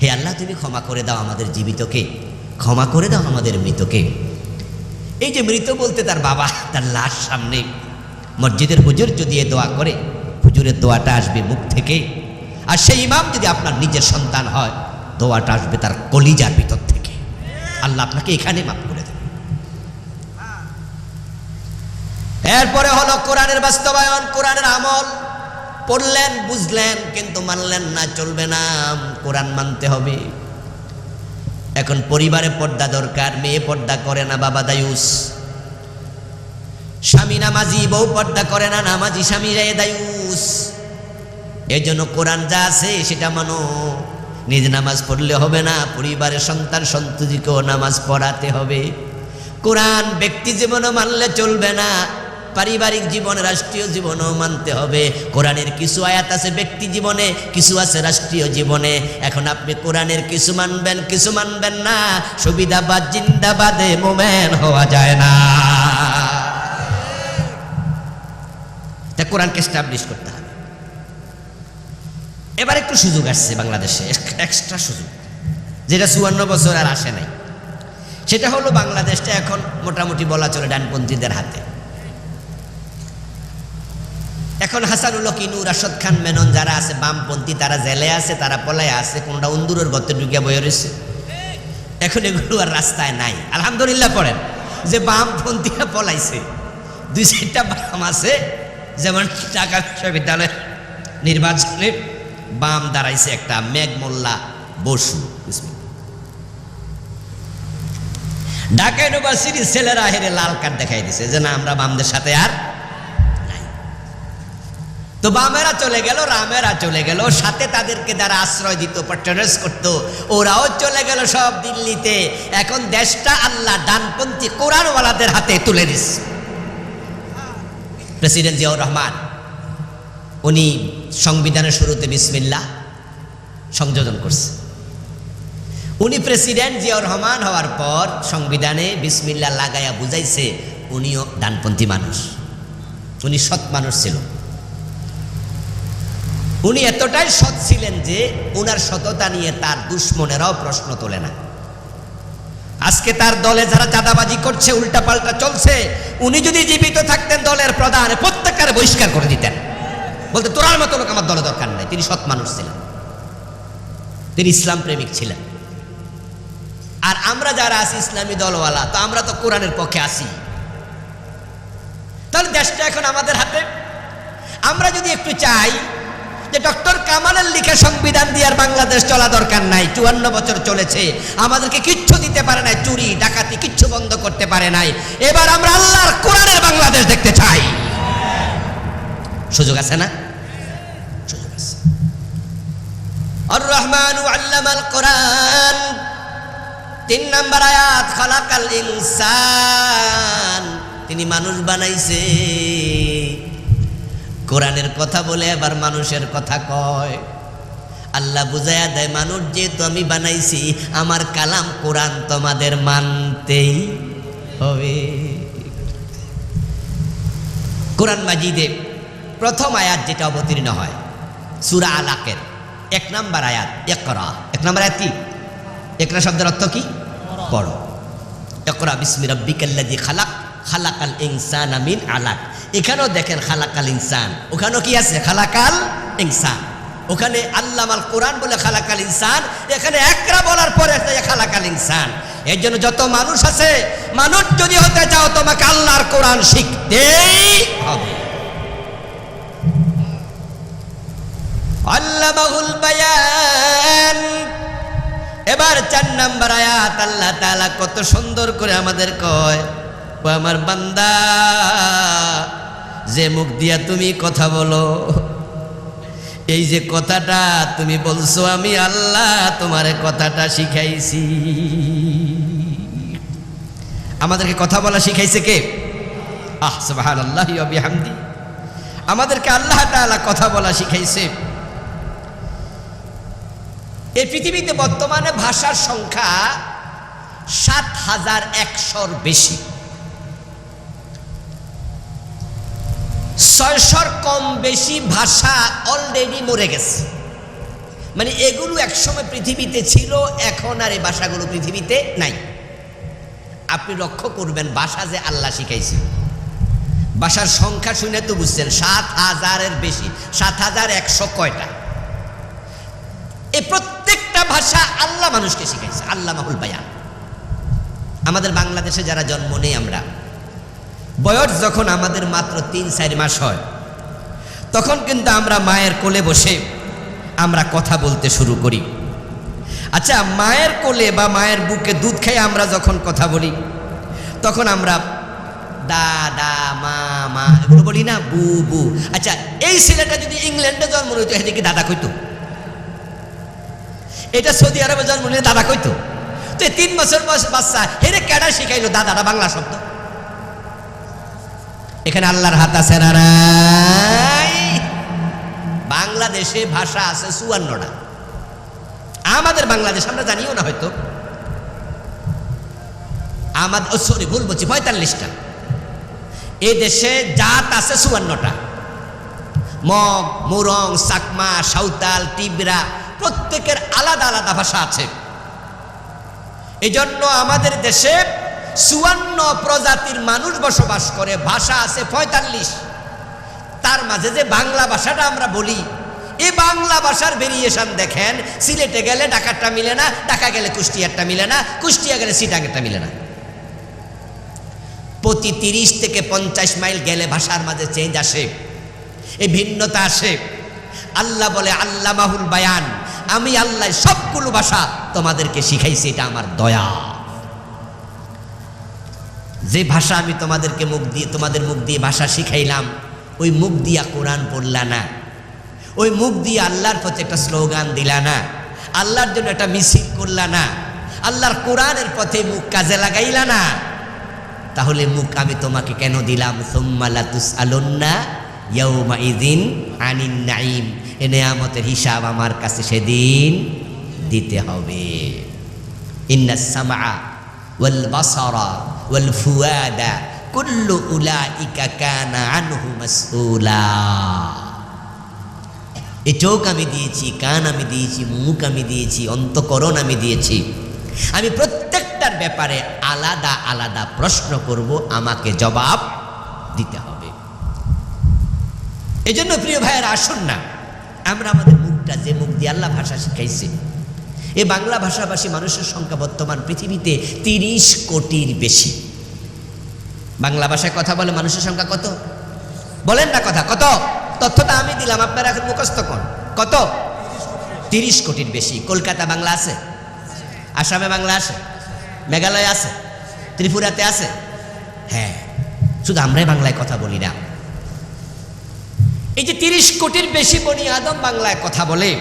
হে আল্লাহ তুমি ক্ষমা করে দাও আমাদের জীবিতকে, ক্ষমা করে দাও আমাদের মৃতকে। এই যে মৃত বলতে তার বাবা, তার লাশ সামনে, মসজিদের হুজুর যদি এ দোয়া করে, হুজুরের দোয়াটা আসবে মুখ থেকে, আর সেই ইমাম যদি আপনার নিজের সন্তান হয়, দোয়াটা আসবে তার কলিজার ভিতর থেকে, আল্লাহ আপনাকে এখানে মাফ করে দেবে। এরপরে হলো কোরআনের বাস্তবায়ন, কোরআনের আমল। পড়লেন, বুঝলেন, কিন্তু মানলেন না, চলবে না, কোরআন মানতে হবে। এখন পরিবারে পর্দা দরকার, মেয়ে পর্দা করে না, বাবা দায়ুস। স্বামী নামাজি, বউ পর্দা করে না, নামাজি স্বামী রে দায়ুস। এই জন্য কোরআন যা আছে সেটা মানো। নিজ নামাজ পড়লে হবে না, পরিবারের সন্তান সন্ততিকেও নামাজ পড়াতে হবে। কোরআন ব্যক্তি জীবনও মানলে চলবে না, পারিবারিক জীবনে, রাষ্ট্রীয় জীবনেও মানতে হবে। কোরআনের কিছু আয়াত আছে ব্যক্তি জীবনে, কিছু আছে রাষ্ট্রীয় জীবনে। এখন আপনি কোরআনের কিছু মানবেন, কিছু মানবেন না, সুবিধাবাদ জিন্দাবাদে মোমেন হওয়া যায় না। তা কোরআনকে এস্টাবলিশ করতে হবে। এবার একটু সুযোগ আসছে বাংলাদেশে, এক্সট্রা সুযোগ, যেটা 54 বছর আর আসে নাই। সেটা হলো বাংলাদেশটা এখন মোটামুটি বলা চলে ডানপন্থীদের হাতে। এখন হাসানুল হক, রাশেদ খান মেনন যারা আছে বামপন্থী, তারা জেলে আছে, তারা পলায় আছে, কোনটা অন্দুরের গর্তে ঢুকিয়া বয়ে রয়েছে। এখন এগুলো আর রাস্তায় নাই। আলহামদুলিল্লাহ পড়েন যে বামপন্থীরা পলাইছে, 2-4টা বাম আছে। যেমন ঢাকা বিশ্ববিদ্যালয়ের নির্বাচনে বাম দাঁড়াইছে একটা, মেঘ মোল্লা বসু। ঢাকা ইউনিভার্সিটির ছেলেরা হেরে লাল কার্ড দেখাই দিছে যে না, আমরা বামদের সাথে আর নাই। তো বামেরা চলে গেল, রামেরা চলে গেল, সাথে তাদেরকে যারা আশ্রয় দিত, প্যাট্রোনাইজ করত, ওরাও চলে গেল সব দিল্লিতে। এখন দেশটা আল্লাহ ডানপন্থী কোরআনওয়ালাদের হাতে তুলে দিচ্ছে। প্রেসিডেন্ট জিয়াউর রহমান, উনি সংবিধানের শুরুতে বিসমিল্লাহ সংযোজন করছে। উনি প্রেসিডেন্ট জিয়াউর রহমান হওয়ার পর সংবিধানে বিসমিল্লাহ লাগাইয়া বুঝাইছে উনিও ডানপন্থী মানুষ, উনি সৎ মানুষ ছিল। উনি এতটাই সৎ ছিলেন যে উনার সততা নিয়ে তার দুশ্মনেরাও প্রশ্ন তোলে না। আজকে তার দলে যারা চাঁদাবাজি করছে, উল্টাপাল্টা চলছে, উনি যদি জীবিত থাকতেন দলের প্রধান, প্রত্যেকটা বহিষ্কার করে দিতেন, বলতে তোরার মতো লোক আমার দলে দরকার নাই। তিনি সৎ মানুষ ছিলেন, তিনি ইসলাম প্রেমিক ছিলেন। আর আমরা যারা আছি ইসলামী দলওয়ালা, তো আমরা তো কোরআনের পক্ষে আছি। তাহলে দেশটা এখন আমাদের হাতে। আমরা যদি একটু চাই যে ডক্টর কামালের লিখা সংবিধান দিয়ে আর বাংলাদেশ চলা দরকার নাই, 54 বছর চলেছে, আমাদেরকে কিচ্ছু দিতে পারে নাই, চুরি ডাকাতি কিচ্ছু বন্ধ করতে পারে নাই। এবার আমরা আল্লাহর কোরআনের বাংলাদেশ দেখতে চাই। সুযোগ আছে না? সুযোগ আছে। আর রহমানু আল্লামাল কোরআন, 3 নম্বর আয়াত, খালাকাল ইনসান, তিনি মানুষ বানাইছে। কোরআনের কথা বলে এবার মানুষের কথা কয়। আল্লাহ বুঝাইয়া দেয়, মানুষ যেহেতু আমি বানাইছি, আমার কালাম কোরআন তোমাদের মানতেই হবে। কোরআন মাজিদে প্রথম আয়াত যেটা অবতীর্ণ হয় সূরা আলাকের 1 নম্বর আয়াত, ইকরা। 1 নম্বর আয়াত কি? ইকরা শব্দের অর্থ কি? পড়ো। ইকরা বিসমি রাব্বিকাল্লাযী খালাক, খালাকাল ইনসানা মিন আলাক। এখানেও দেখেন খালাকাল ইনসান, ওখানেও কি আছে খালাকাল ইনসান। ওখানে আল্লামাল কোরআন বলে খালাকাল ইনসান, এখানে একরা বলার পরে খালাকাল ইনসান। এর জন্য যত মানুষ আছে, মানুষ যদি হতে চাও তোমাকে আল্লাহর কোরআন শিখতেই হবে। আল্লামাহুল বায়ান। এবার 4 নম্বর আয়াত আল্লাহ তাআলা কত সুন্দর করে আমাদের কয়, ও আমার বান্দা, যে মুখ দিয়া তুমি কথা বলো, এই যে কথাটা তুমি বলছো, আমি আল্লাহ তোমারে কথাটা শিখাইছি। আমাদেরকে কথা বলা শিখাইছে কে? সুবহানাল্লাহি ওয়া বিহামদি। আমাদেরকে আল্লাহ তাআলা কথা বলা শিখাইছে। এই পৃথিবীতে বর্তমানে ভাষার সংখ্যা ৭,১০০-র বেশি। ৬০০-র কম বেশি ভাষা অলরেডি মরে গেছে। মানে এগুলো একসময় পৃথিবীতে ছিল, এখন আর এই ভাষাগুলো পৃথিবীতে নাই। আপনি লক্ষ্য করবেন, ভাষা যে আল্লাহ শিখাইছে, ভাষার সংখ্যা শুনে তো বুঝছেন ৭,০০০-এর বেশি। ৭,১০০ কয়টা? এই প্রত্যেকটা ভাষা আল্লাহ মানুষকে শিখাইছে, আল্লামাহুল বায়ান। আমাদের বাংলাদেশে যারা জন্ম নেই আমরা, বয়স যখন আমাদের মাত্র ৩-৪ মাস হয়, তখন কিন্তু আমরা মায়ের কোলে বসে আমরা কথা বলতে শুরু করি। আচ্ছা, মায়ের কোলে বা মায়ের বুকে দুধ খেয়ে আমরা যখন কথা বলি, তখন আমরা দাদা, মা, মা এগুলো বলি না, বু বু। আচ্ছা, এই ছেলেটা যদি ইংল্যান্ডে জন্ম নিত, এদিকে দাদা কইতো। এটা সৌদি আরবে জন্ম নিলে দাদা কইতো। তো 3 বছর বয়স বাচ্চা হেরে কেডা শিখাইলো দাদারা বাংলা শব্দ? এখানে আল্লাহর হাত আছে না নাই? বাংলাদেশে ভাষা আছে ৫৪টা। আমাদের বাংলাদেশ আমরা জানিও না হয়তো, আমাদের সরি ভুল বলছি, ৪৫টা। এই দেশে জাত আছে ৫৪টা। মগ, মুরং, চাকমা, সাঁওতাল, টিবরা, প্রত্যেকের আলাদা আলাদা ভাষা আছে। এই জন্য আমাদের দেশে ৫৪ প্রজাতির মানুষ বসবাস করে, ভাষা আছে ৪৫। তার মাঝে যে বাংলা ভাষাটা আমরা বলি, এই বাংলা ভাষার ভেরিয়েশন দেখেন, সিলেটে গেলে ঢাকারটা মিলে না, ঢাকা গেলে কুষ্টিয়ারটা মিলে না, কুষ্টিয়া গেলে চিটাগাংটা মিলে না। প্রতি ৩০ থেকে ৫০ মাইল গেলে ভাষার মাঝে চেঞ্জ আসে, এই ভিন্নতা আসে। আল্লাহ বলে আল্লামাহুল বায়ান, আমি আল্লাহ সবগুলো ভাষা তোমাদেরকে শিখাইছি, এটা আমার দয়া। যে ভাষা আমি তোমাদেরকে তোমাদের মুখ দিয়ে ভাষা শিখাইলাম, ওই মুখ দিয়া কোরআন পড়লা না, ওই মুখ দিয়ে আল্লাহর পথে একটা স্লোগান দিলা না, আল্লাহর জন্য একটা মিছিল করলা না, আল্লাহর কোরআনের পথে মুখ কাজে লাগাইলা না, তাহলে মুখ আমি তোমাকে কেন দিলাম? সুম্মা লাতুসআলুন্না ইয়াউমাইযিন আনিন নাঈম। এ নেয়ামতের হিসাব আমার কাছে সেদিন দিতে হবে। ইন্নাস সামআ ওয়াল বাসারা ওয়াল ফুয়াদা কুল্লু উলাইকা কানা আনহু মাসউলা। এই চোখ আমি দিয়েছি, কান আমি দিয়েছি, মুখ আমি দিয়েছি, অন্তঃকরণ আমি দিয়েছি। আমি প্রত্যেকটার ব্যাপারে আলাদা আলাদা প্রশ্ন করব, আমাকে জবাব দিতে হবে। এজন্য প্রিয় ভাইয়েরা, আসুন না আমরা আমাদের মুখটা, যে মুখ দিয়ে আল্লাহ ভাষা শিখাইছে, এই বাংলা ভাষাভাষী মানুষের সংখ্যা বর্তমান পৃথিবীতে ৩০ কোটির বেশি। বাংলা ভাষায় কথা বলে মানুষের সংখ্যা কত? বলেন না কথা কত? তথ্যটা আমি দিলাম, আপনারা এখন মুখস্থ করুন। কত? ৩০ কোটির বেশি। কলকাতা বাংলা আছে, আসামে বাংলা আছে, মেঘালয় আছে, ত্রিপুরাতে আছে। হ্যাঁ, শুধু আমরাই বাংলায় কথা বলি না। এই যে ৩০ কোটির বেশি বনি আদম বাংলায় কথা বলে,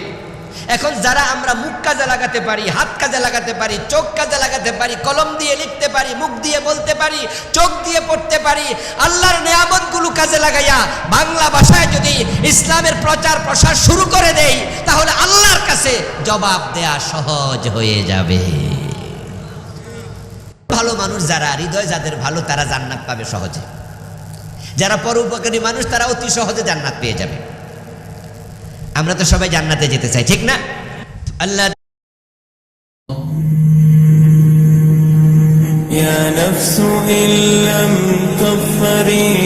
এখন যারা আমরা মুখ কাজে লাগাতে পারি, হাত কাজে লাগাতে পারি, চোখ কাজে লাগাতে পারি, কলম দিয়ে লিখতে পারি, মুখ দিয়ে বলতে পারি, চোখ দিয়ে পড়তে পারি, আল্লাহর নেয়ামতগুলো কাজে লাগাইয়া বাংলা ভাষায় যদি ইসলামের প্রচার প্রসার শুরু করে দেই, তাহলে আল্লাহর কাছে জবাব দেয়া সহজ হয়ে যাবে। ভালো মানুষ যারা, হৃদয় যাদের ভালো, তারা জান্নাত পাবে সহজে। যারা পরোপকারী মানুষ, তারা অতি সহজে জান্নাত পেয়ে যাবে। আমরা তো সবাই জান্নাতে যেতে চাই, ঠিক না? আল্লাহ يا نفس إن لم المكفرين